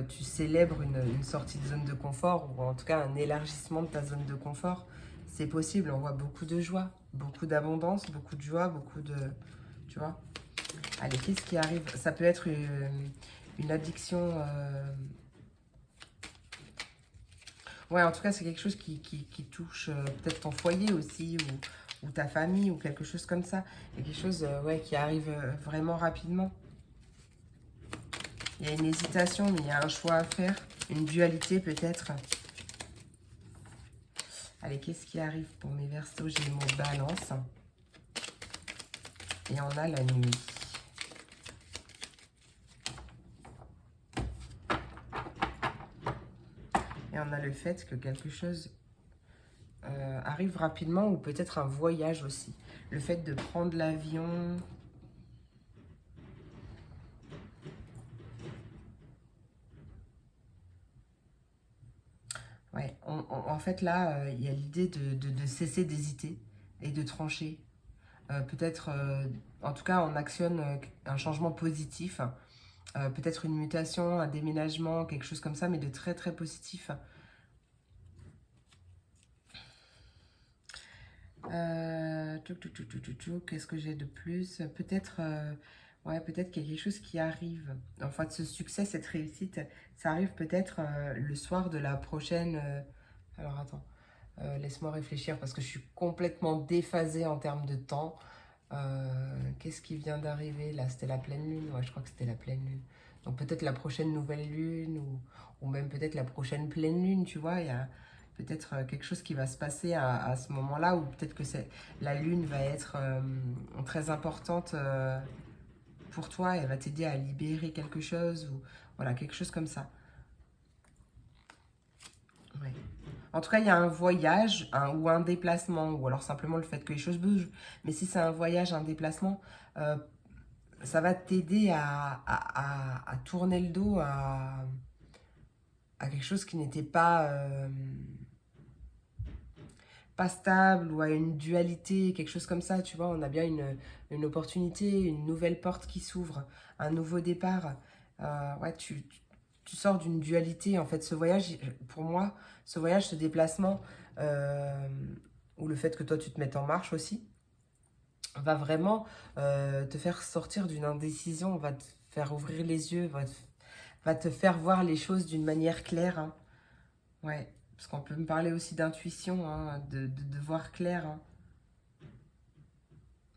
tu célèbres une sortie de zone de confort ou en tout cas un élargissement de ta zone de confort. C'est possible, on voit beaucoup de joie, beaucoup d'abondance, beaucoup de joie, beaucoup de... Tu vois. Allez, qu'est-ce qui arrive? Ça peut être une addiction... Ouais, en tout cas, c'est quelque chose qui touche peut-être ton foyer aussi ou ta famille ou quelque chose comme ça. Il y a quelque chose ouais, qui arrive vraiment rapidement. Il y a une hésitation, mais il y a un choix à faire. Une dualité peut-être. Allez, qu'est-ce qui arrive pour mes Verseaux, Gémeaux, Balance? Et on a la nuit. Et on a le fait que quelque chose arrive rapidement ou peut-être un voyage aussi. Le fait de prendre l'avion... Ouais, en fait, là, il y a l'idée de cesser d'hésiter et de trancher. Peut-être, en tout cas, on actionne un changement positif. Peut-être une mutation, un déménagement, quelque chose comme ça, mais de très, très positif. Qu'est-ce que j'ai de plus? Peut-être... ouais, peut-être qu'il y a quelque chose qui arrive. En fait, ce succès, cette réussite, ça arrive peut-être le soir de la prochaine... alors, attends. Laisse-moi réfléchir parce que je suis complètement déphasée en termes de temps. Qu'est-ce qui vient d'arriver là? C'était la pleine lune? Ouais, je crois que c'était la pleine lune. Donc peut-être la prochaine nouvelle lune ou même peut-être la prochaine pleine lune, tu vois. Il y a peut-être quelque chose qui va se passer à ce moment-là ou peut-être que la lune va être très importante pour toi. Elle va t'aider à libérer quelque chose ou voilà, quelque chose comme ça. Ouais. En tout cas, il y a un voyage ou un déplacement, ou alors simplement le fait que les choses bougent. Mais si c'est un voyage, un déplacement, euh, ça va t'aider à tourner le dos à quelque chose qui n'était pas stable ou à une dualité, quelque chose comme ça, tu vois. On a bien une opportunité, une nouvelle porte qui s'ouvre, un nouveau départ. Ouais, tu sors d'une dualité. En fait, ce voyage, pour moi, ce voyage, ce déplacement, euh, ou le fait que toi, tu te mettes en marche aussi, va vraiment te faire sortir d'une indécision, va te faire ouvrir les yeux, va te faire voir les choses d'une manière claire. Hein. Ouais, parce qu'on peut me parler aussi d'intuition, hein, de voir clair, hein,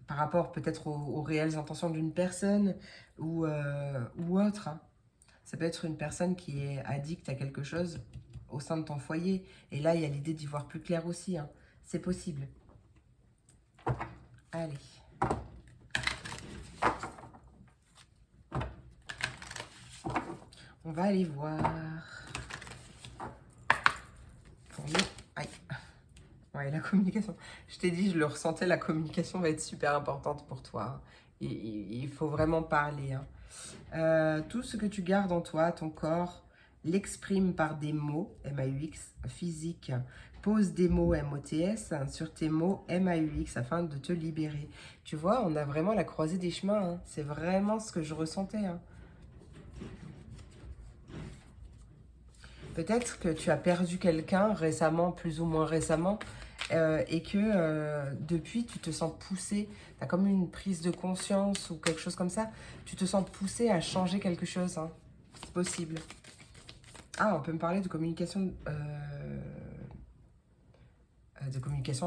par rapport peut-être aux réelles intentions d'une personne ou autre. Hein. Ça peut être une personne qui est addicte à quelque chose au sein de ton foyer. Et là, il y a l'idée d'y voir plus clair aussi. Hein. C'est possible. Allez. On va aller voir. Pour nous. Aïe. Ouais, la communication. Je t'ai dit, je le ressentais, la communication va être super importante pour toi. Hein. Il faut vraiment parler. Hein. Tout ce que tu gardes en toi, ton corps, l'exprime par des mots, M-A-U-X, physique. Pose des mots, M-O-T-S, sur tes mots, M-A-U-X, afin de te libérer. Tu vois, on a vraiment la croisée des chemins. Hein. C'est vraiment ce que je ressentais. Hein. Peut-être que tu as perdu quelqu'un récemment, plus ou moins récemment, et que depuis, tu te sens poussé, tu as comme une prise de conscience ou quelque chose comme ça, tu te sens poussé à changer quelque chose. Hein. C'est possible. Ah, on peut me parler de communication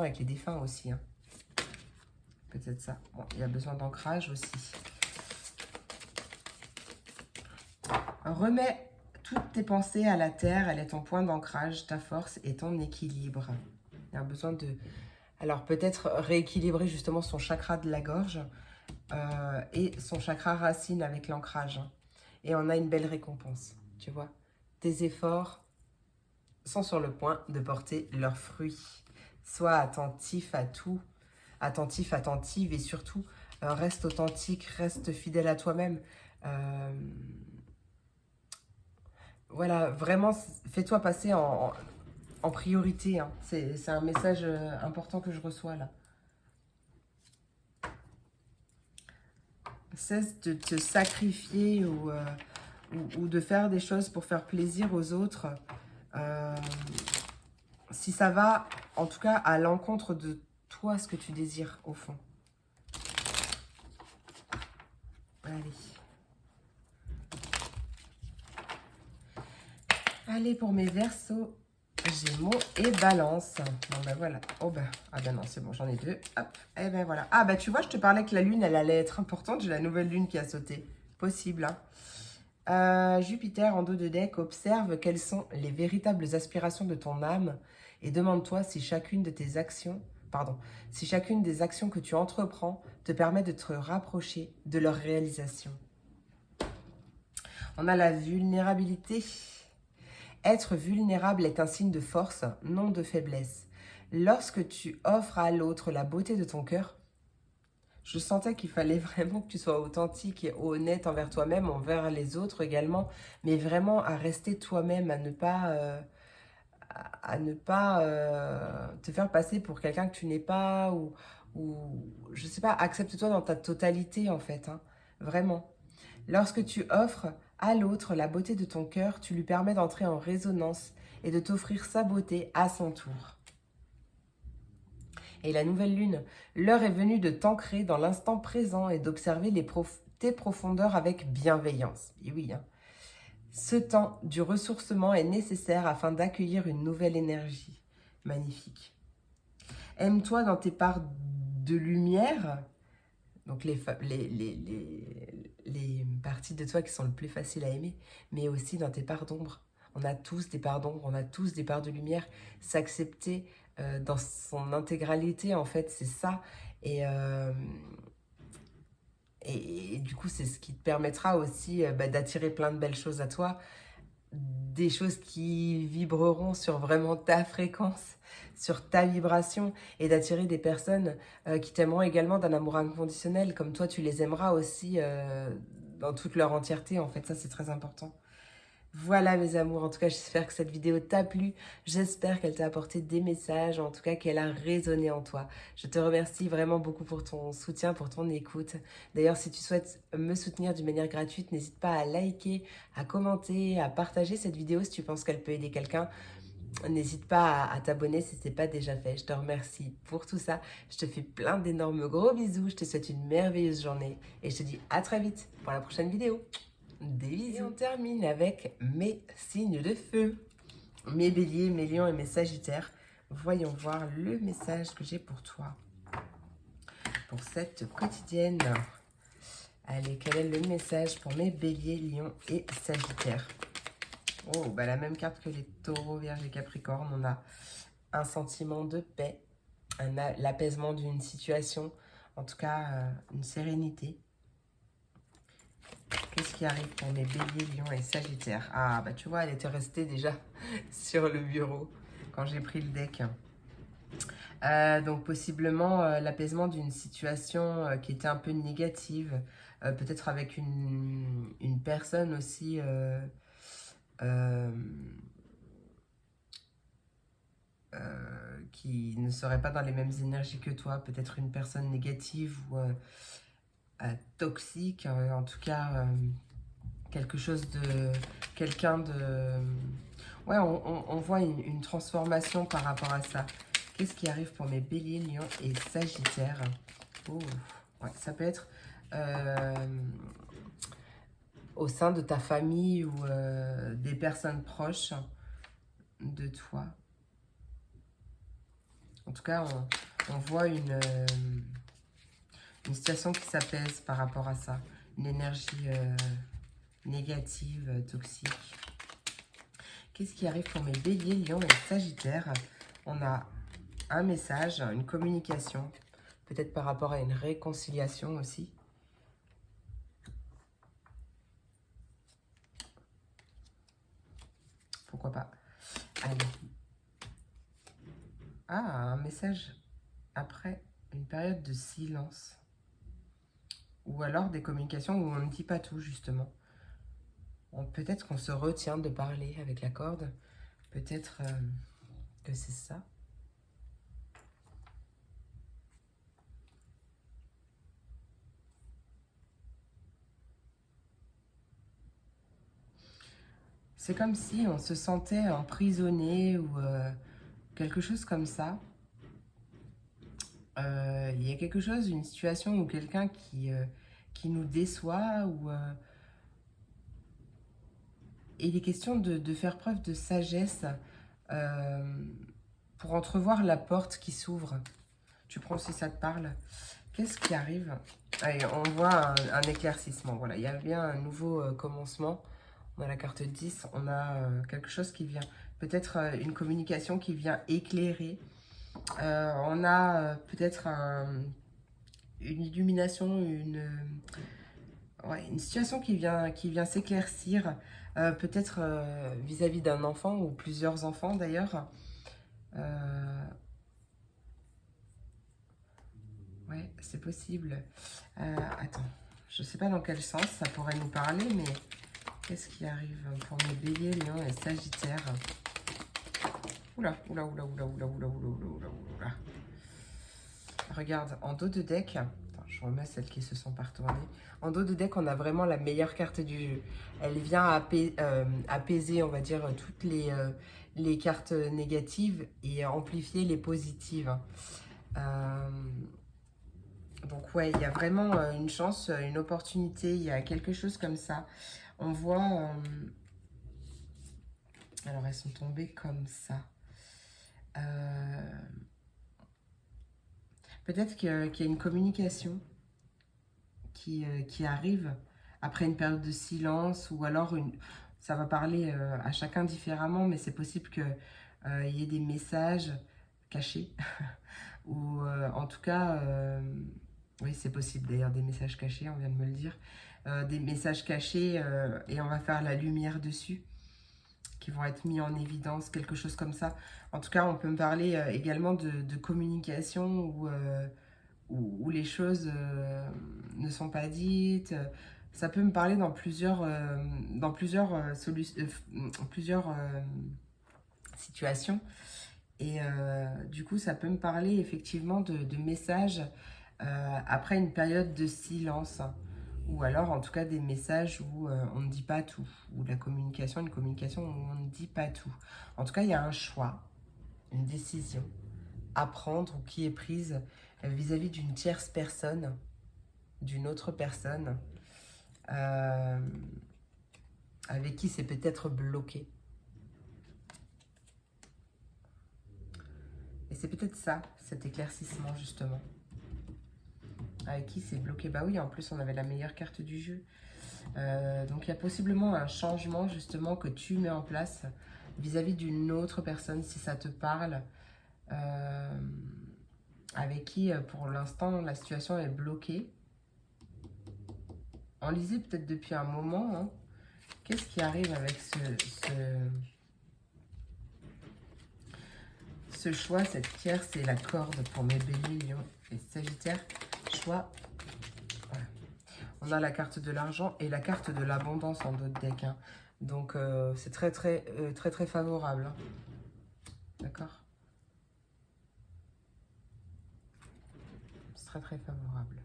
avec les défunts aussi. Hein. Peut-être ça. Bon, il y a besoin d'ancrage aussi. Remets toutes tes pensées à la terre, elle est ton point d'ancrage, ta force et ton équilibre. Il y a besoin de... Alors peut-être rééquilibrer justement son chakra de la gorge et son chakra racine avec l'ancrage. Et on a une belle récompense, tu vois. Tes efforts sont sur le point de porter leurs fruits. Sois attentif à tout, attentif, attentive et surtout reste authentique, reste fidèle à toi-même. Voilà, vraiment, fais-toi passer en priorité. Hein. C'est un message important que je reçois là. Cesse de te sacrifier ou de faire des choses pour faire plaisir aux autres. Si ça va, en tout cas, à l'encontre de toi, ce que tu désires au fond. Allez. Allez, pour mes Verseaux, Gémeaux et Balance. Bon, ben voilà. Oh, ben, ah ben non, c'est bon, j'en ai deux. Hop, et ben voilà. Ah, ben tu vois, je te parlais que la lune, elle allait être importante. J'ai la nouvelle lune qui a sauté. Possible, hein. Jupiter en dos de deck, observe quelles sont les véritables aspirations de ton âme et demande-toi si chacune de tes actions, si chacune des actions que tu entreprends te permet de te rapprocher de leur réalisation. On a la vulnérabilité. Être vulnérable est un signe de force, non de faiblesse. Lorsque tu offres à l'autre la beauté de ton cœur, je sentais qu'il fallait vraiment que tu sois authentique et honnête envers toi-même, envers les autres également, mais vraiment à rester toi-même, à ne pas te faire passer pour quelqu'un que tu n'es pas, ou je sais pas, accepte-toi dans ta totalité en fait, hein, vraiment. Lorsque tu offres à l'autre la beauté de ton cœur, tu lui permets d'entrer en résonance et de t'offrir sa beauté à son tour. Et la nouvelle lune, l'heure est venue de t'ancrer dans l'instant présent et d'observer tes profondeurs avec bienveillance. Et oui, hein. Ce temps du ressourcement est nécessaire afin d'accueillir une nouvelle énergie. Magnifique. Aime-toi dans tes parts de lumière. Donc les parties de toi qui sont le plus faciles à aimer, mais aussi dans tes parts d'ombre. On a tous des parts d'ombre, on a tous des parts de lumière. S'accepter dans son intégralité, en fait, c'est ça. Et, euh, et du coup, c'est ce qui te permettra aussi d'attirer plein de belles choses à toi, des choses qui vibreront sur vraiment ta fréquence, sur ta vibration, et d'attirer des personnes qui t'aimeront également d'un amour inconditionnel, comme toi tu les aimeras aussi dans toute leur entièreté. En fait, ça c'est très important. Voilà mes amours, en tout cas j'espère que cette vidéo t'a plu, j'espère qu'elle t'a apporté des messages, en tout cas qu'elle a résonné en toi. Je te remercie vraiment beaucoup pour ton soutien, pour ton écoute. D'ailleurs, si tu souhaites me soutenir d'une manière gratuite, n'hésite pas à liker, à commenter, à partager cette vidéo si tu penses qu'elle peut aider quelqu'un. N'hésite pas à t'abonner si ce n'est pas déjà fait. Je te remercie pour tout ça. Je te fais plein d'énormes gros bisous. Je te souhaite une merveilleuse journée et je te dis à très vite pour la prochaine vidéo. Des bisous. Et on termine avec mes signes de feu. Mes béliers, mes lions et mes sagittaires. Voyons voir le message que j'ai pour toi. Pour cette quotidienne. Allez, quel est le message pour mes béliers, lions et sagittaires? Oh, bah la même carte que les taureaux, vierges et capricornes. On a un sentiment de paix, l'apaisement d'une situation, en tout cas une sérénité. Qu'est-ce qui arrive pour mes béliers, lions et sagittaires? Ah, bah tu vois, elle était restée déjà sur le bureau quand j'ai pris le deck. Donc possiblement l'apaisement d'une situation qui était un peu négative, peut-être avec une personne aussi qui ne serait pas dans les mêmes énergies que toi, peut-être une personne négative ou toxique, en tout cas quelque chose de... quelqu'un de... Ouais, on voit une transformation par rapport à ça. Qu'est-ce qui arrive pour mes béliers, lions et sagittaires? Oh, ouais, ça peut être au sein de ta famille ou des personnes proches de toi. En tout cas, on voit une situation qui s'apaise par rapport à ça. Une énergie négative, toxique. Qu'est-ce qui arrive pour mes béliers, lions et sagittaires? On a un message, une communication, peut-être par rapport à une réconciliation aussi. Pourquoi pas? Allez. Ah, un message après une période de silence. Ou alors des communications où on ne dit pas tout, justement. Peut-être qu'on se retient de parler avec la corde. Peut-être que c'est ça. C'est comme si on se sentait emprisonné ou quelque chose comme ça. Il y a quelque chose, une situation ou quelqu'un qui nous déçoit ou... Et il est question de faire preuve de sagesse pour entrevoir la porte qui s'ouvre. Tu prends si ça te parle. Qu'est-ce qui arrive? Allez, on voit un éclaircissement. Voilà, il y a bien un nouveau commencement. On a la carte 10, on a quelque chose qui vient, peut-être une communication qui vient éclairer. On a peut-être une illumination, une situation qui vient s'éclaircir, peut-être vis-à-vis d'un enfant ou plusieurs enfants d'ailleurs. Ouais, c'est possible. Attends, je ne sais pas dans quel sens ça pourrait nous parler, mais qu'est-ce qui arrive pour mes béliers, lions et sagittaires? Oula, oula, oula, oula, oula, oula, oula, oula, oula. Regarde, en dos de deck, attends, je remets celles qui se sont pas retournées. En dos de deck, on a vraiment la meilleure carte du jeu. Elle vient apaiser, on va dire, toutes les cartes négatives et amplifier les positives. Donc ouais, il y a vraiment une chance, une opportunité, il y a quelque chose comme ça. On voit... alors elles sont tombées comme ça. Peut-être qu'il y a une communication qui arrive après une période de silence, ou alors ça va parler à chacun différemment, mais c'est possible qu'il y ait des messages cachés, ou en tout cas, oui, c'est possible d'ailleurs, des messages cachés, on vient de me le dire, des messages cachés, et on va faire la lumière dessus, qui vont être mis en évidence, quelque chose comme ça. En tout cas, on peut me parler également de communication, où les choses ne sont pas dites. Ça peut me parler dans plusieurs situations. Et du coup, ça peut me parler effectivement de messages après une période de silence. Ou alors, en tout cas, des messages où on ne dit pas tout. Ou une communication où on ne dit pas tout. En tout cas, il y a un choix, une décision à prendre, ou qui est prise vis-à-vis d'une tierce personne, d'une autre personne, euh, avec qui c'est peut-être bloqué. Et c'est peut-être ça, cet éclaircissement justement. Avec qui c'est bloqué. Bah oui, en plus on avait la meilleure carte du jeu. Donc il y a possiblement un changement justement que tu mets en place vis-à-vis d'une autre personne, si ça te parle, avec qui pour l'instant la situation est bloquée. Enlisez peut-être depuis un moment, hein. Qu'est-ce qui arrive avec ce choix? Cette pierre, c'est la corde pour mes béliers, lions et sagittaires. Choix. Voilà. On a la carte de l'argent et la carte de l'abondance en d'autres decks, hein. Donc, c'est très favorable, hein. D'accord? C'est très favorable.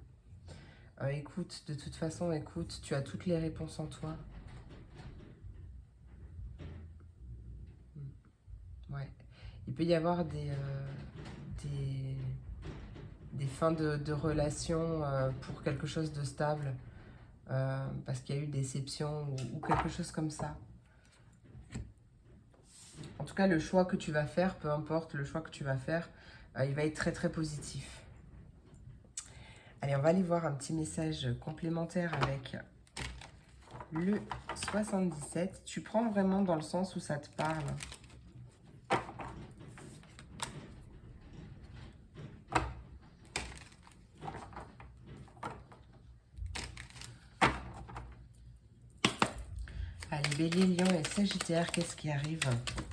Écoute, de toute façon, écoute, tu as toutes les réponses en toi. Ouais. Il peut y avoir des fins de relation pour quelque chose de stable, parce qu'il y a eu déception, ou quelque chose comme ça. En tout cas, le choix que tu vas faire, peu importe le choix que tu vas faire, il va être très positif. Allez, on va aller voir un petit message complémentaire avec le 77. Tu prends vraiment dans le sens où ça te parle. Allez, Bélier, Lion et Sagittaire, qu'est-ce qui arrive?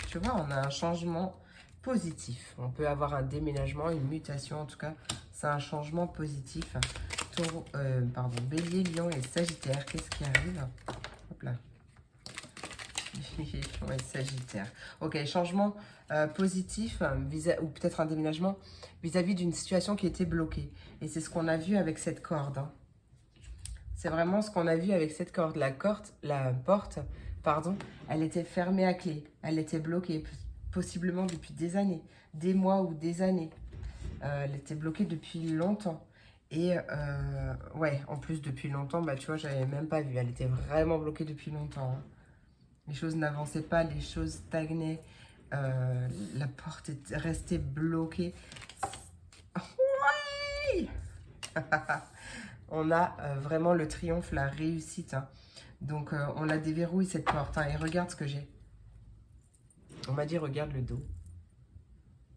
Tu vois, on a un changement positif. On peut avoir un déménagement, une mutation, en tout cas, c'est un changement positif. Bélier, Lion et Sagittaire, qu'est-ce qui arrive? Hop là. Lion et Sagittaire. Ok, changement positif, ou peut-être un déménagement vis-à-vis d'une situation qui était bloquée. Et c'est ce qu'on a vu avec cette corde, hein. C'est vraiment ce qu'on a vu avec cette corde. La porte, elle était fermée à clé. Elle était bloquée, possiblement depuis des années, des mois ou des années. Elle était bloquée depuis longtemps. Et ouais, en plus depuis longtemps, bah tu vois, j'avais même pas vu. Elle était vraiment bloquée depuis longtemps, hein. Les choses n'avançaient pas, les choses stagnaient. La porte est restée bloquée. Ouais. On a vraiment le triomphe, la réussite, hein. Donc, on la déverrouille, cette porte, hein. Et regarde ce que j'ai. On m'a dit, regarde le dos.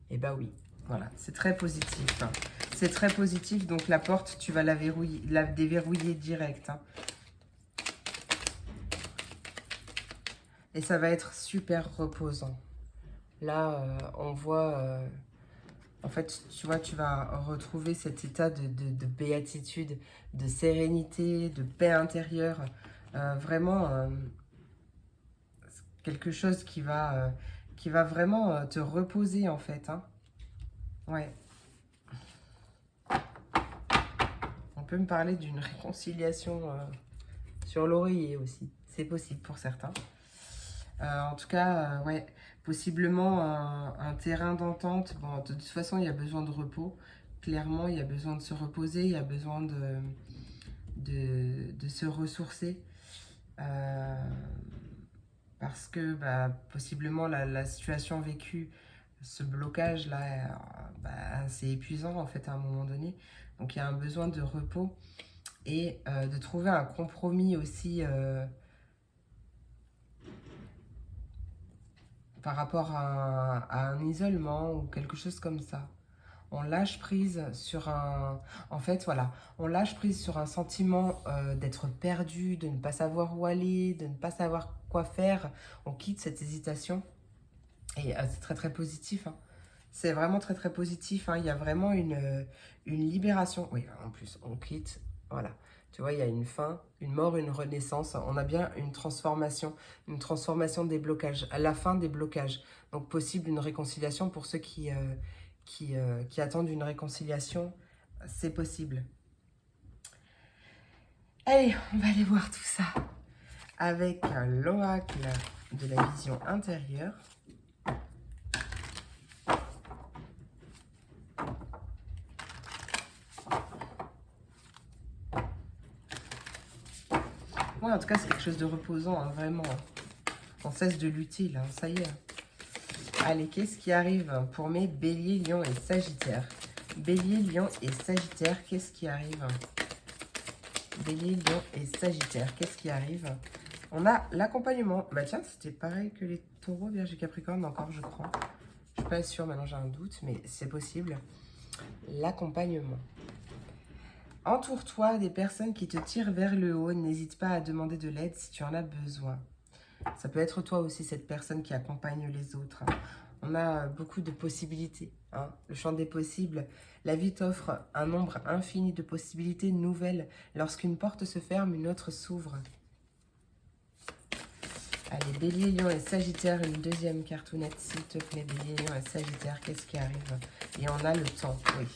Et bah oui, voilà, c'est très positif, hein. C'est très positif, donc la porte, tu vas la déverrouiller direct, hein. Et ça va être super reposant. Là, on voit... en fait, tu vois, tu vas retrouver cet état de béatitude, de sérénité, de paix intérieure. Vraiment, quelque chose qui va vraiment te reposer, en fait, hein. Ouais. On peut me parler d'une réconciliation sur l'oreiller aussi. C'est possible pour certains. En tout cas, ouais, possiblement un terrain d'entente. Bon, de toute façon, il y a besoin de repos. Clairement, il y a besoin de se reposer, il y a besoin de se ressourcer. Parce que bah, possiblement la situation vécue ce blocage-là, c'est épuisant en fait à un moment donné. Donc il y a un besoin de repos et de trouver un compromis aussi par rapport à un isolement ou quelque chose comme ça. On lâche prise sur un... En fait, voilà, on lâche prise sur un sentiment d'être perdu, de ne pas savoir où aller, de ne pas savoir quoi faire. On quitte cette hésitation et c'est très très positif, hein. C'est vraiment très très positif, hein. Il y a vraiment une libération. Oui, en plus, on quitte, voilà. Tu vois, il y a une fin, une mort, une renaissance. On a bien une transformation des blocages, à la fin des blocages. Donc possible une réconciliation pour ceux qui attendent une réconciliation, c'est possible. Allez, on va aller voir tout ça avec l'oracle de la vision intérieure. Ouais, en tout cas, c'est quelque chose de reposant, hein, vraiment. On cesse de lutter, là, ça y est. Allez, qu'est-ce qui arrive pour mes béliers, lions et sagittaires? Bélier, lion et sagittaire, qu'est-ce qui arrive? Bélier, lion et sagittaire, qu'est-ce qui arrive? On a l'accompagnement. Bah tiens, c'était pareil que les taureaux, vierge et capricorne, encore, je crois. Je suis pas sûre, maintenant j'ai un doute, mais c'est possible. L'accompagnement. Entoure-toi des personnes qui te tirent vers le haut. N'hésite pas à demander de l'aide si tu en as besoin. Ça peut être toi aussi, cette personne qui accompagne les autres. On a beaucoup de possibilités, hein. Le champ des possibles. La vie t'offre un nombre infini de possibilités nouvelles. Lorsqu'une porte se ferme, une autre s'ouvre. Allez, Bélier, Lion et Sagittaire, une deuxième cartounette, s'il te plaît. Bélier, Lion et Sagittaire, qu'est-ce qui arrive? Et on a le temps, oui.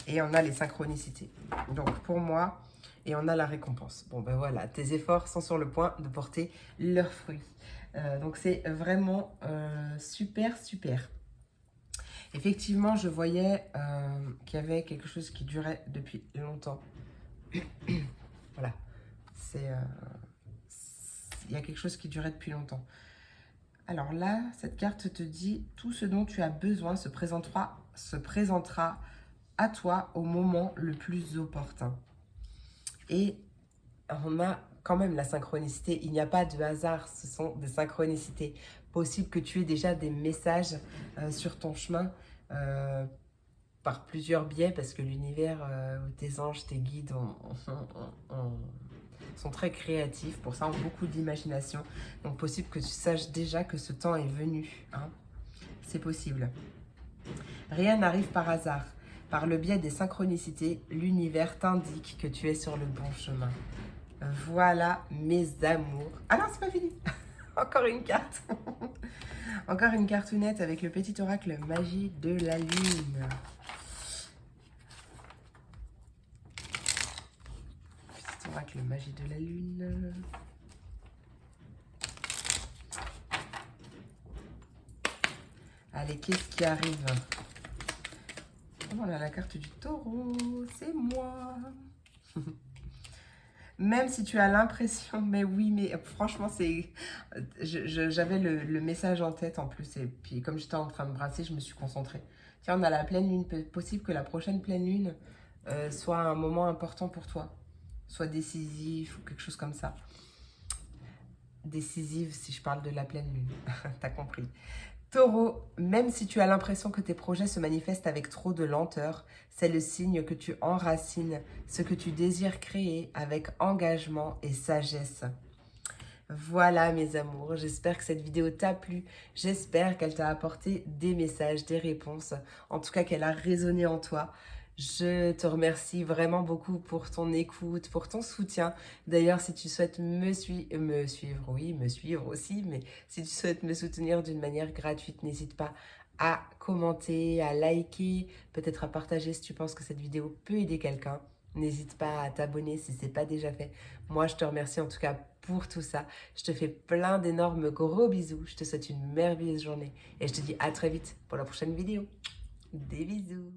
Et on a les synchronicités. Donc, pour moi, et on a la récompense. Bon, ben voilà, tes efforts sont sur le point de porter leurs fruits. Donc, c'est vraiment super, super. Effectivement, je voyais qu'il y avait quelque chose qui durait depuis longtemps. Voilà. Il y a quelque chose qui durait depuis longtemps. Alors là, cette carte te dit « Tout ce dont tu as besoin se présentera à toi au moment le plus opportun. » Et on a quand même la synchronicité. Il n'y a pas de hasard, ce sont des synchronicités. Possible que tu aies déjà des messages sur ton chemin par plusieurs biais, parce que l'univers, tes anges, tes guides sont très créatifs, pour ça ont beaucoup d'imagination. Donc possible que tu saches déjà que ce temps est venu, hein. C'est possible. Rien n'arrive par hasard. Par le biais des synchronicités, l'univers t'indique que tu es sur le bon chemin. Voilà mes amours. Ah non, c'est pas fini. Encore une carte. Encore une cartounette avec le petit oracle magie de la lune. Petit oracle magie de la lune. Allez, qu'est-ce qui arrive? Oh, on a la carte du taureau, c'est moi. Même si tu as l'impression, mais oui, mais franchement, c'est... J'avais le message en tête en plus, et puis comme j'étais en train de brasser, je me suis concentrée. Tiens, on a la pleine lune, possible que la prochaine pleine lune soit un moment important pour toi, soit décisif ou quelque chose comme ça. Décisive si je parle de la pleine lune, t'as compris. Taureau, même si tu as l'impression que tes projets se manifestent avec trop de lenteur, c'est le signe que tu enracines ce que tu désires créer avec engagement et sagesse. Voilà mes amours, j'espère que cette vidéo t'a plu, j'espère qu'elle t'a apporté des messages, des réponses, en tout cas qu'elle a résonné en toi. Je te remercie vraiment beaucoup pour ton écoute, pour ton soutien. D'ailleurs, si tu souhaites me suivre aussi, mais si tu souhaites me soutenir d'une manière gratuite, n'hésite pas à commenter, à liker, peut-être à partager si tu penses que cette vidéo peut aider quelqu'un. N'hésite pas à t'abonner si ce n'est pas déjà fait. Moi, je te remercie en tout cas pour tout ça. Je te fais plein d'énormes gros bisous. Je te souhaite une merveilleuse journée et je te dis à très vite pour la prochaine vidéo. Des bisous.